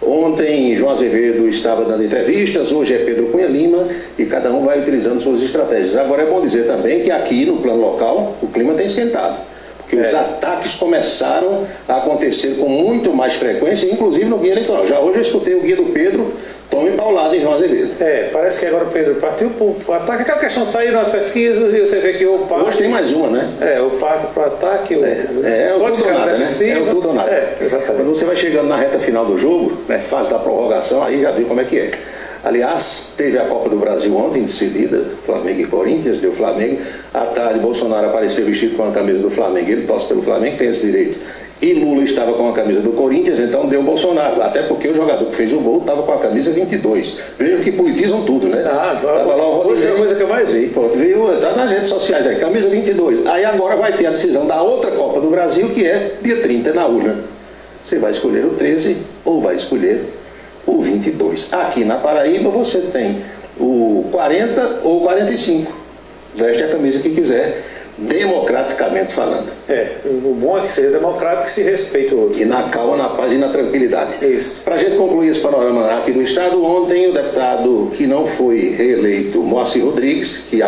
Ontem, João Azevedo estava dando entrevistas, hoje é Pedro Cunha Lima, e cada um vai utilizando suas estratégias. Agora, é bom dizer também que aqui, no plano local, o clima tem esquentado, porque os ataques começaram a acontecer com muito mais frequência, inclusive no guia eleitoral. Já hoje eu escutei o guia do Pedro, tome paulada em João Azevedo. Parece que agora o Pedro partiu para o ataque. Aquela questão saiu nas pesquisas e você vê que o parte... Hoje tem mais uma, né? O parte para o ataque... É o tudo ou nada, né? É o tudo ou nada. Exatamente. Quando você vai chegando na reta final do jogo, né, fase da prorrogação, aí já viu como é que é. Aliás, teve a Copa do Brasil ontem, decidida, Flamengo e Corinthians, deu Flamengo. À tarde, Bolsonaro apareceu vestido com a camisa do Flamengo, ele torce pelo Flamengo, tem esse direito. E Lula estava com a camisa do Corinthians, então deu Bolsonaro. Até porque o jogador que fez o gol estava com a camisa 22. Vejam que politizam tudo, né? Tava lá o Rodinei, foi a coisa que eu mais vi. Pronto, tá nas redes sociais aí, camisa 22. Aí agora vai ter a decisão da outra Copa do Brasil, que é dia 30 na urna. Você vai escolher o 13 ou vai escolher o 22. Aqui na Paraíba você tem o 40 ou o 45. Veste a camisa que quiser, democraticamente falando. O bom é que seja democrático, que se respeite o outro. E na calma, na paz e na tranquilidade. Isso. Para a gente concluir esse panorama aqui do Estado, ontem o deputado que não foi reeleito, Moacir Rodrigues, que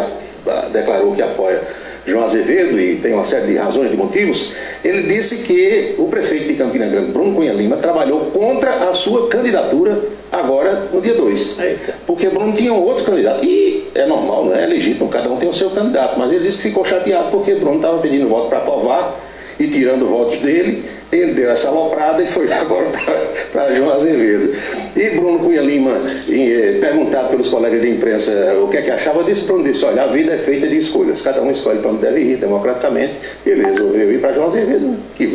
declarou que apoia João Azevedo e tem uma série de razões, de motivos, ele disse que o prefeito de Campina Grande, Bruno Cunha Lima, trabalhou contra a sua candidatura agora no dia 2. Porque Bruno tinha um outro candidato. E é normal, não é legítimo, cada um tem o seu candidato, mas ele disse que ficou chateado porque Bruno estava pedindo voto para Tovar e tirando votos dele. Ele deu essa aloprada e foi agora para João Azevedo. E Bruno Cunha Lima, perguntado pelos colegas de imprensa o que é que achava disso, Bruno disse: olha, a vida é feita de escolhas, cada um escolhe para onde deve ir, democraticamente. Ele resolveu ir para João Azevedo, que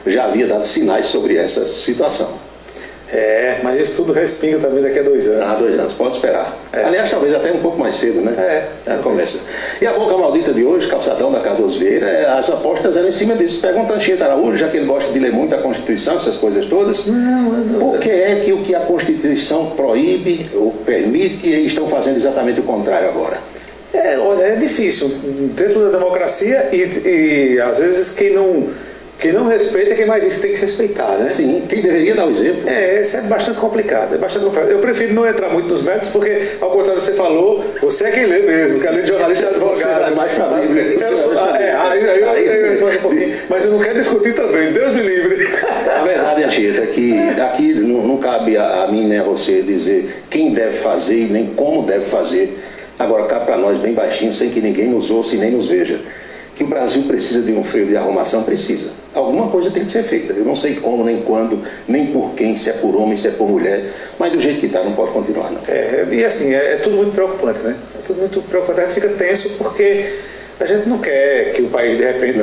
já havia dado sinais sobre essa situação. Mas isso tudo respinga também daqui a 2 anos. 2 anos, pode esperar. Aliás, talvez até um pouco mais cedo, né? Começa. E a boca maldita de hoje, calçadão da Cardoso Vieira, as apostas eram em cima disso. Pergunta a Anchieta Araújo, já que ele gosta de ler muito a Constituição, essas coisas todas. Por que é que o que a Constituição proíbe ou permite estão fazendo exatamente o contrário agora? Olha, é difícil. Dentro da democracia e às vezes quem não respeita, quem mais disse tem que respeitar, né? Sim, quem deveria dar o exemplo. Isso é bastante complicado, Eu prefiro não entrar muito nos métodos, porque, ao contrário do que você falou, você é quem lê mesmo, que além de jornalista é advogado. É mais pra Bíblia. Mas eu não quero discutir também, Deus me livre. A verdade, Anchieta, é que aqui não cabe a mim nem a você dizer quem deve fazer e nem como deve fazer. Agora, cabe para nós bem baixinho, sem que ninguém nos ouça e nem nos veja. Que o Brasil precisa de um freio de arrumação, precisa. Alguma coisa tem que ser feita. Eu não sei como, nem quando, nem por quem, se é por homem, se é por mulher, mas do jeito que está, não pode continuar, não. E assim, é tudo muito preocupante, né? É tudo muito preocupante. A gente fica tenso porque a gente não quer que o país, de repente...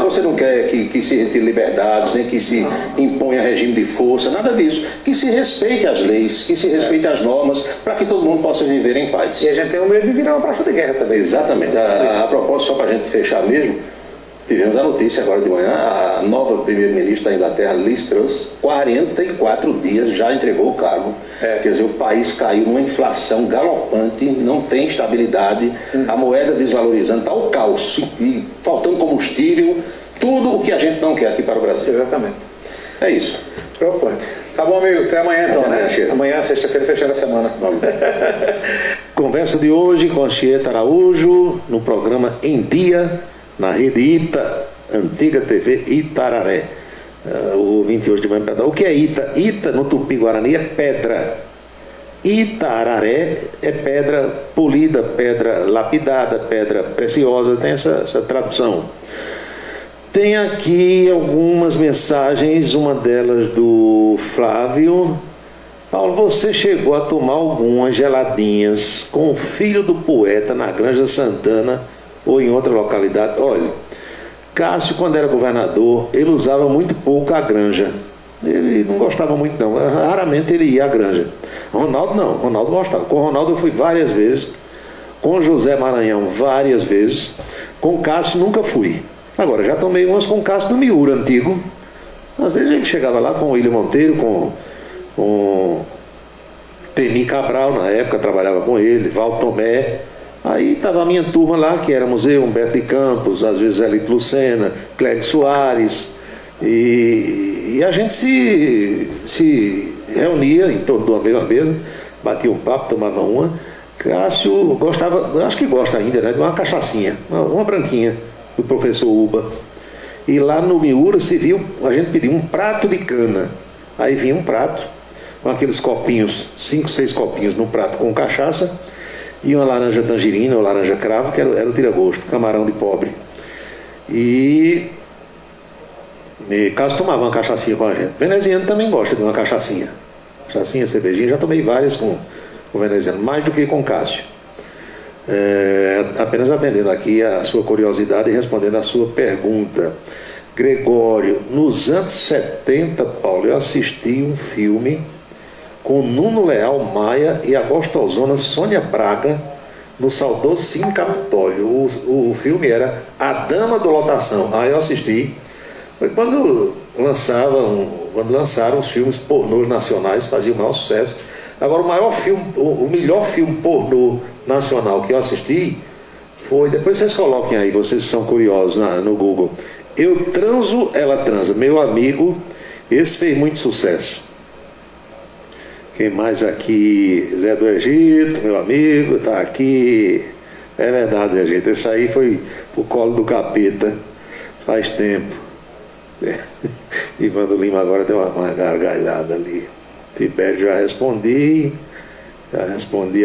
Você não quer que se retire liberdades, nem que se imponha regime de força, nada disso. Que se respeite as leis, que se respeite as normas, para que todo mundo possa viver em paz. E a gente tem o medo de virar uma praça de guerra também. Exatamente. A propósito, só para a gente fechar mesmo, tivemos a notícia agora de manhã, a nova primeira-ministra da Inglaterra, Liz Truss, 44 dias já entregou o cargo. Quer dizer, o país caiu numa inflação galopante, não tem estabilidade, a moeda desvalorizando, está o caos, e faltando combustível, tudo o que a gente não quer aqui para o Brasil. Exatamente. É isso. Preocupante. Tá bom, amigo. Até amanhã, então, né? Amanhã, sexta-feira, fechando a semana. Vamos. Conversa de hoje com Anchieta Araújo, no programa Em Dia, na rede ITA, antiga TV Itararé. O ouvinte hoje de manhã pergunta: o que é ITA? ITA no Tupi-Guarani é pedra. Itararé é pedra polida, pedra lapidada, pedra preciosa, tem essa tradução. Tem aqui algumas mensagens, uma delas do Flávio. Paulo, você chegou a tomar algumas geladinhas com o filho do poeta na Granja Santana ou em outra localidade? Olha, Cássio, quando era governador, ele usava muito pouco a granja. Ele não gostava muito, não. Raramente ele ia à granja. Ronaldo não, Ronaldo gostava. Com o Ronaldo eu fui várias vezes. Com José Maranhão várias vezes. Com Cássio nunca fui. Agora, já tomei umas com Cássio no Miura antigo. Às vezes a gente chegava lá com o William Monteiro, com Temi Cabral, na época, trabalhava com ele, Val Tomé. Aí estava a minha turma lá, que éramos eu, Humberto de Campos, às vezes Elito Lucena, Clédio Soares. E a gente se reunia em torno de uma mesma mesa, batia um papo, tomava uma. Cássio gostava, acho que gosta ainda, né, de uma cachaçinha, uma branquinha, do professor Uba. E lá no Miura se viu, a gente pediu um prato de cana. Aí vinha um prato, com aqueles copinhos, 5, 6 copinhos no prato com cachaça, e uma laranja tangerina ou laranja cravo, que era o tira-gosto, camarão de pobre. E Cássio tomava uma cachaçinha com a gente. Veneziano também gosta de uma cachaçinha. Cachaçinha, cervejinha, já tomei várias com o veneziano, mais do que com Cássio. Apenas atendendo aqui a sua curiosidade e respondendo a sua pergunta. Gregório, nos anos 70, Paulo, eu assisti um filme com Nuno Leal Maia e a gostosona Sônia Braga no saudoso Cine Capitólio. O filme era A Dama do Lotação. Aí eu assisti. Foi quando lançaram os filmes pornôs nacionais, fazia o maior sucesso. Agora o melhor filme pornô nacional que eu assisti foi, depois vocês coloquem aí, vocês são curiosos no Google, Eu Transo, Ela Transa, meu amigo, esse fez muito sucesso. Quem mais aqui? Zé do Egito, meu amigo, tá aqui. É verdade, Egito, esse aí foi pro colo do capeta, faz tempo. Ivando Lima agora deu uma gargalhada ali. Tibério, já respondi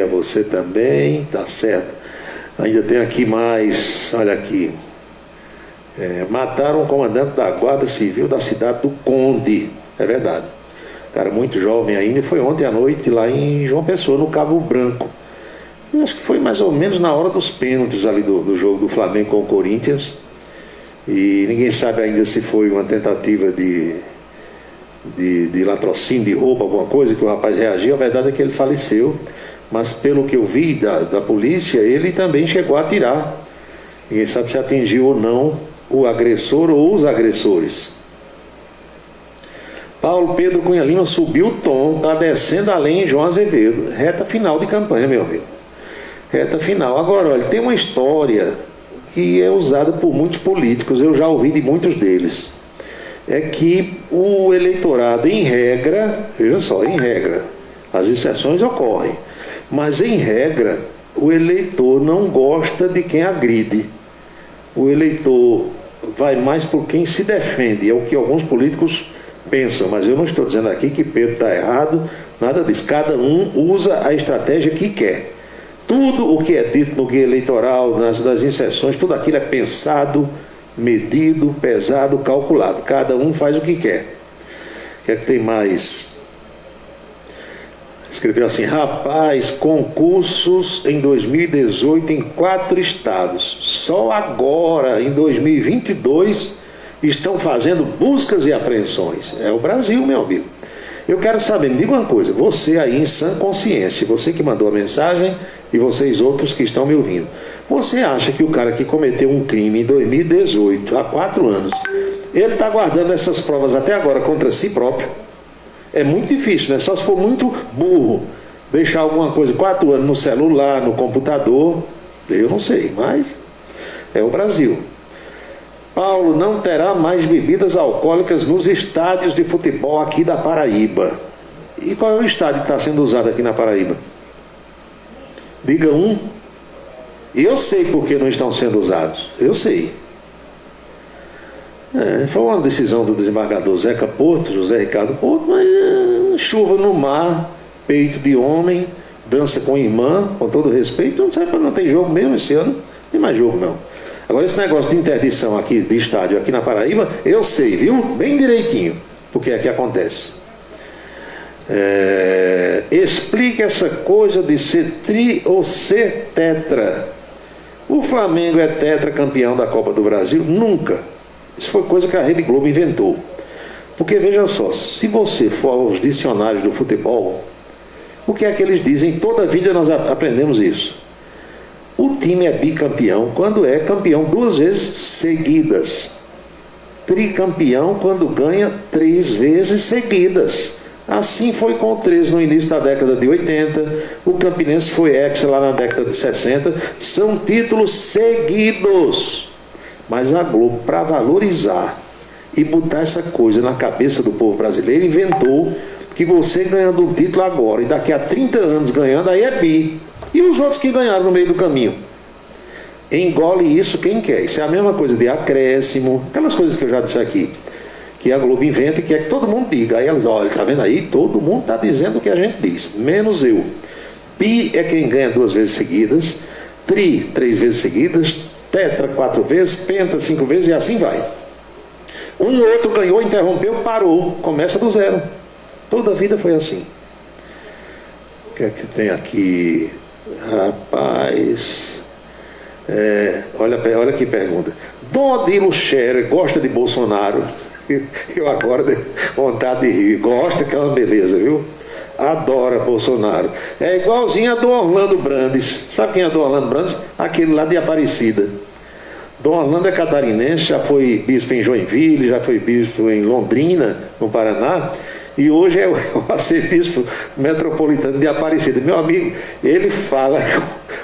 a você também, tá certo. Ainda tem aqui mais, olha aqui. Mataram o comandante da Guarda Civil da cidade do Conde, é verdade. Cara muito jovem ainda, e foi ontem à noite lá em João Pessoa, no Cabo Branco. Eu acho que foi mais ou menos na hora dos pênaltis ali do jogo do Flamengo com o Corinthians. E ninguém sabe ainda se foi uma tentativa de latrocínio, de roubo, alguma coisa, que o rapaz reagiu. A verdade é que ele faleceu, mas pelo que eu vi da polícia, ele também chegou a atirar. Ninguém sabe se atingiu ou não o agressor ou os agressores. Paulo Pedro Cunha Lima subiu o tom, está descendo além em João Azevedo. Reta final de campanha, meu amigo. Reta final. Agora, olha, tem uma história que é usada por muitos políticos, eu já ouvi de muitos deles. É que o eleitorado, em regra, veja só, em regra, as exceções ocorrem, mas em regra, o eleitor não gosta de quem agride. O eleitor vai mais por quem se defende, é o que alguns políticos pensam, mas eu não estou dizendo aqui que Pedro está errado, nada disso. Cada um usa a estratégia que quer. Tudo o que é dito no guia eleitoral, nas inserções, tudo aquilo é pensado, medido, pesado, calculado. Cada um faz o que quer. O que é que tem mais? Escreveu assim: rapaz, concursos em 2018 em 4 estados. Só agora, em 2022, estão fazendo buscas e apreensões. É o Brasil, meu amigo. Eu quero saber, me diga uma coisa, você aí em sã consciência, você que mandou a mensagem e vocês outros que estão me ouvindo, você acha que o cara que cometeu um crime em 2018, há 4 anos, ele está guardando essas provas até agora contra si próprio? É muito difícil, né? Só se for muito burro, deixar alguma coisa 4 anos no celular, no computador, eu não sei, mas é o Brasil. Paulo, não terá mais bebidas alcoólicas nos estádios de futebol aqui da Paraíba. E qual é o estádio que está sendo usado aqui na Paraíba? Diga um. Eu sei por que não estão sendo usados. Eu sei. Foi uma decisão do desembargador Zeca Porto, José Ricardo Porto, mas chuva no mar, peito de homem, dança com irmã, com todo respeito, não tem jogo mesmo esse ano. Não tem mais jogo não. Agora esse negócio de interdição aqui de estádio aqui na Paraíba, eu sei, viu? Bem direitinho, porque é que acontece. Explique essa coisa de ser tri ou ser tetra. O Flamengo é tetra campeão da Copa do Brasil? Nunca. Isso foi coisa que a Rede Globo inventou. Porque veja só, se você for aos dicionários do futebol, o que é que eles dizem? Toda a vida nós aprendemos isso. O time é bicampeão quando é campeão 2 vezes seguidas. Tricampeão quando ganha 3 vezes seguidas. Assim foi com o 13 no início da década de 80, o Campinense foi ex lá na década de 60, são títulos seguidos. Mas a Globo, para valorizar e botar essa coisa na cabeça do povo brasileiro, inventou que você ganhando um título agora e daqui a 30 anos ganhando, aí é bi. E os outros que ganharam no meio do caminho? Engole isso quem quer. Isso é a mesma coisa de acréscimo, aquelas coisas que eu já disse aqui, que a Globo inventa e quer que todo mundo diga. Aí elas, olha, tá vendo aí? Todo mundo está dizendo o que a gente diz, menos eu. Pi é quem ganha 2 vezes seguidas, tri 3 vezes seguidas, tetra 4 vezes, penta 5 vezes e assim vai. Um ou outro ganhou, interrompeu, parou, começa do zero. Toda a vida foi assim. O que é que tem aqui? Rapaz... olha que pergunta. Dom Odilo Scherer gosta de Bolsonaro? Eu agora tenho vontade de rir. Gosta, que é uma beleza, viu? Adora Bolsonaro. É igualzinho a Dom Orlando Brandes. Sabe quem é Dom Orlando Brandes? Aquele lá de Aparecida. Dom Orlando é catarinense, já foi bispo em Joinville, já foi bispo em Londrina, no Paraná, e hoje é o arcebispo metropolitano de Aparecida. Meu amigo, ele fala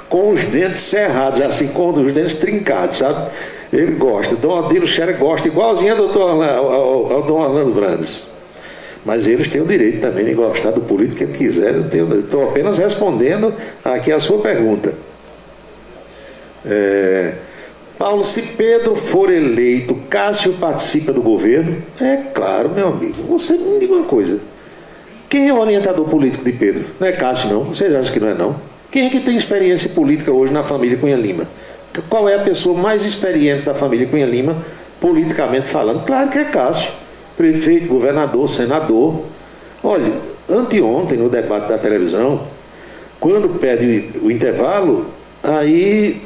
com os dentes cerrados, assim, com os dentes trincados, sabe? Ele gosta. Dom Odilo Scherer gosta, igualzinho ao Dom Orlando Brandes. Mas eles têm o direito também de gostar do político que ele quiser. Eu estou apenas respondendo aqui a sua pergunta. Paulo, se Pedro for eleito, Cássio participa do governo? É claro, meu amigo. Você me diga uma coisa. Quem é o orientador político de Pedro? Não é Cássio, não? Vocês acham que não é, não? Quem é que tem experiência política hoje na família Cunha Lima? Qual é a pessoa mais experiente da família Cunha Lima, politicamente falando? Claro que é Cássio. Prefeito, governador, senador. Olha, anteontem, no debate da televisão, quando pede o intervalo, aí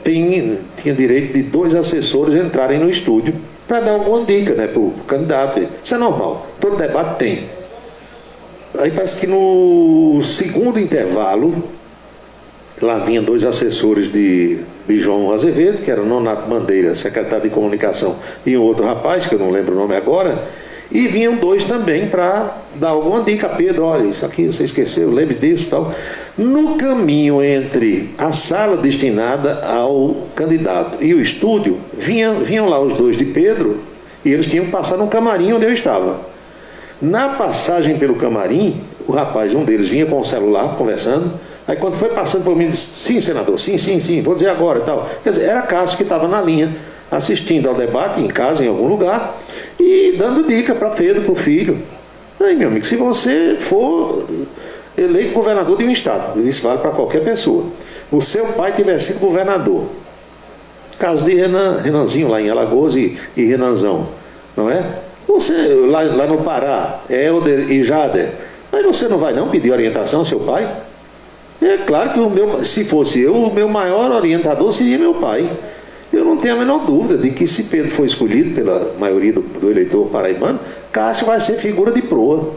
tinha direito de 2 assessores entrarem no estúdio para dar alguma dica, né, para o candidato. Isso é normal, todo debate tem. Aí parece que no segundo intervalo, lá vinham 2 assessores de João Azevedo, que era o Nonato Bandeira, secretário de comunicação, e um outro rapaz, que eu não lembro o nome agora, e vinham 2 também para dar alguma dica a Pedro. Olha, isso aqui você esqueceu, lembre disso e tal. No caminho entre a sala destinada ao candidato e o estúdio, vinham lá os 2 de Pedro, e eles tinham que passar no camarim onde eu estava. Na passagem pelo camarim, o rapaz, um deles, vinha com o celular conversando. Aí quando foi passando por mim, disse: sim, senador, sim, vou dizer agora e tal. Quer dizer, era Cássio que estava na linha, assistindo ao debate, em casa, em algum lugar, e dando dica para Pedro, para o filho. Aí, meu amigo, se você for eleito governador de um estado, isso vale para qualquer pessoa, o seu pai tiver sido governador, caso de Renanzinho lá em Alagoas e Renanzão, não é? Você, lá no Pará, Helder e Jader, aí você não vai não pedir orientação ao seu pai? É claro que se fosse eu, o meu maior orientador seria meu pai. Eu não tenho a menor dúvida de que, se Pedro for escolhido pela maioria do eleitor paraibano, Cássio vai ser figura de proa.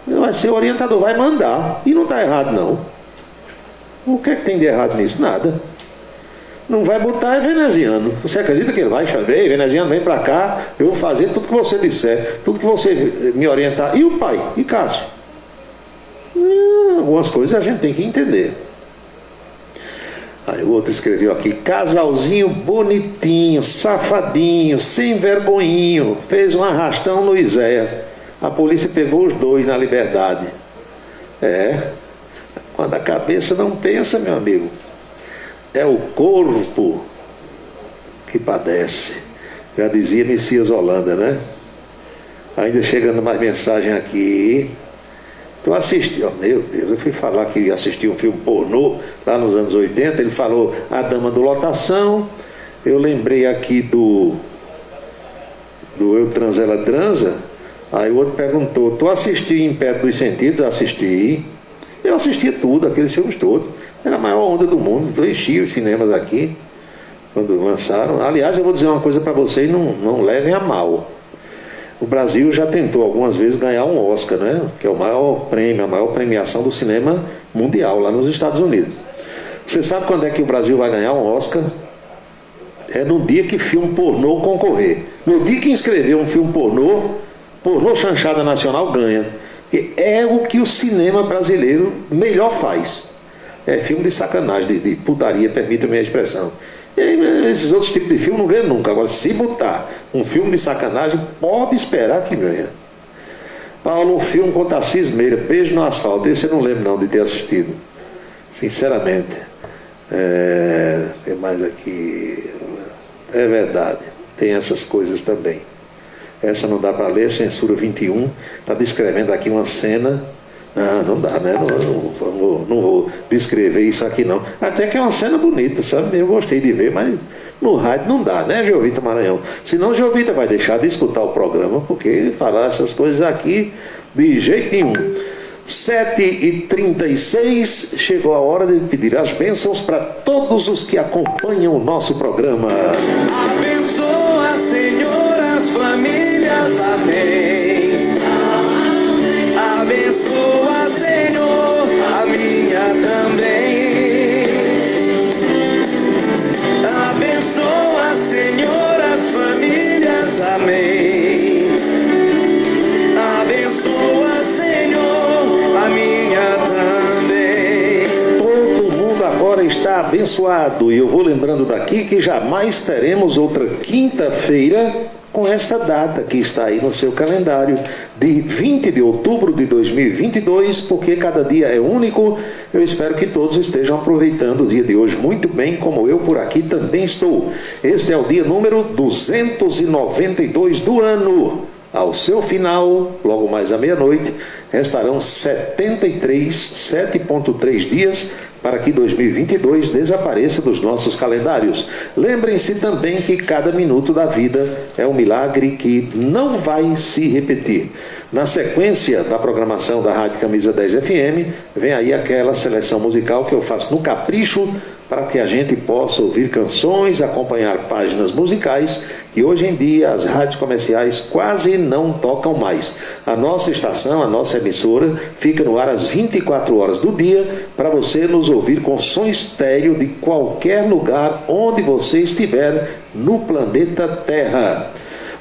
Vai ser o orientador, vai mandar. E não está errado, não. O que é que tem de errado nisso? Nada. Não vai botar veneziano. Você acredita que ele vai chamar? Ei, veneziano, vem para cá, eu vou fazer tudo que você disser, tudo que você me orientar. E o pai? E Cássio? Algumas coisas a gente tem que entender. Aí o outro escreveu aqui: casalzinho bonitinho, safadinho, sem vergonhinho, fez um arrastão no Izéia. A polícia pegou os 2 na liberdade. Quando a cabeça não pensa, meu amigo, é o corpo que padece. Já dizia Messias Holanda, né? Ainda chegando mais mensagem aqui. Tu assistiu, meu Deus, eu fui falar que assisti um filme pornô lá nos anos 80, ele falou A Dama do Lotação, eu lembrei aqui do Eu Transa, Ela Transa, aí o outro perguntou: tu assistiu Império dos Sentidos? Eu assistia tudo, aqueles filmes todos, era a maior onda do mundo, eu enchi os cinemas aqui, quando lançaram. Aliás, eu vou dizer uma coisa para vocês, não levem a mal. O Brasil já tentou algumas vezes ganhar um Oscar, né? Que é o maior prêmio, a maior premiação do cinema mundial, lá nos Estados Unidos. Você sabe quando é que o Brasil vai ganhar um Oscar? É no dia que filme pornô concorrer. No dia que inscrever um filme pornô chanchada nacional ganha. É o que o cinema brasileiro melhor faz. É filme de sacanagem, de putaria, permita-me a expressão. E esses outros tipos de filme não ganham nunca. Agora, se botar um filme de sacanagem, pode esperar que ganha. Paulo, um filme com Tarcísio Meira, Beijo no Asfalto. Esse eu não lembro não de ter assistido. Sinceramente. Tem mais aqui. É verdade. Tem essas coisas também. Essa não dá para ler, Censura 21. Está descrevendo aqui uma cena. Não dá, né? Não vou descrever isso aqui, não. Até que é uma cena bonita, sabe? Eu gostei de ver, mas no rádio não dá, né, Jovita Maranhão? Senão Jovita vai deixar de escutar o programa, porque falar essas coisas aqui de jeito nenhum. 7h36, chegou a hora de pedir as bênçãos para todos os que acompanham o nosso programa. Abençoa, Senhor, as famílias, amém. Abençoa, Senhor, a minha também. Abençoa, Senhor, as famílias, amém. Abençoa, Senhor, a minha também. Todo mundo agora está abençoado. E eu vou lembrando daqui que jamais teremos outra quinta-feira com esta data que está aí no seu calendário, de 20 de outubro de 2022, porque cada dia é único. Eu espero que todos estejam aproveitando o dia de hoje muito bem, como eu por aqui também estou. Este é o dia número 292 do ano. Ao seu final, logo mais à meia-noite, restarão 7.3 dias para que 2022 desapareça dos nossos calendários. Lembrem-se também que cada minuto da vida é um milagre que não vai se repetir. Na sequência da programação da Rádio Camisa 10 FM, vem aí aquela seleção musical que eu faço no capricho para que a gente possa ouvir canções, acompanhar páginas musicais que hoje em dia as rádios comerciais quase não tocam mais. A nossa estação, a nossa emissora, fica no ar às 24 horas do dia para você nos ouvir com som estéreo de qualquer lugar onde você estiver no planeta Terra.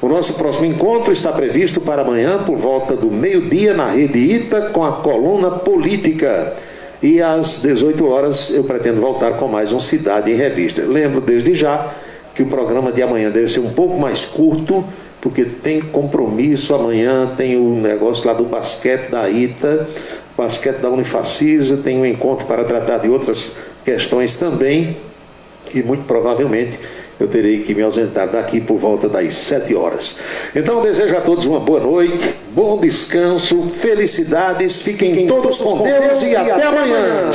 O nosso próximo encontro está previsto para amanhã por volta do meio-dia na Rede Ita com a coluna Política. E às 18 horas eu pretendo voltar com mais um Cidade em Revista. Lembro desde já que o programa de amanhã deve ser um pouco mais curto, porque tem compromisso amanhã, tem o negócio lá do basquete da Ita, basquete da Unifacisa, tem um encontro para tratar de outras questões também, e muito provavelmente eu terei que me ausentar daqui por volta das 7 horas. Então desejo a todos uma boa noite, bom descanso, felicidades, fiquem todos com Deus e até amanhã.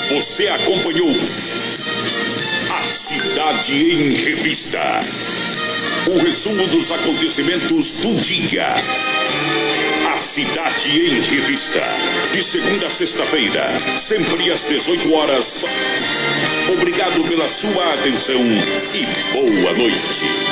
Você acompanhou a Cidade em Revista, o resumo dos acontecimentos do dia. A Cidade em Revista, de segunda a sexta-feira, sempre às 18 horas. Obrigado pela sua atenção e boa noite.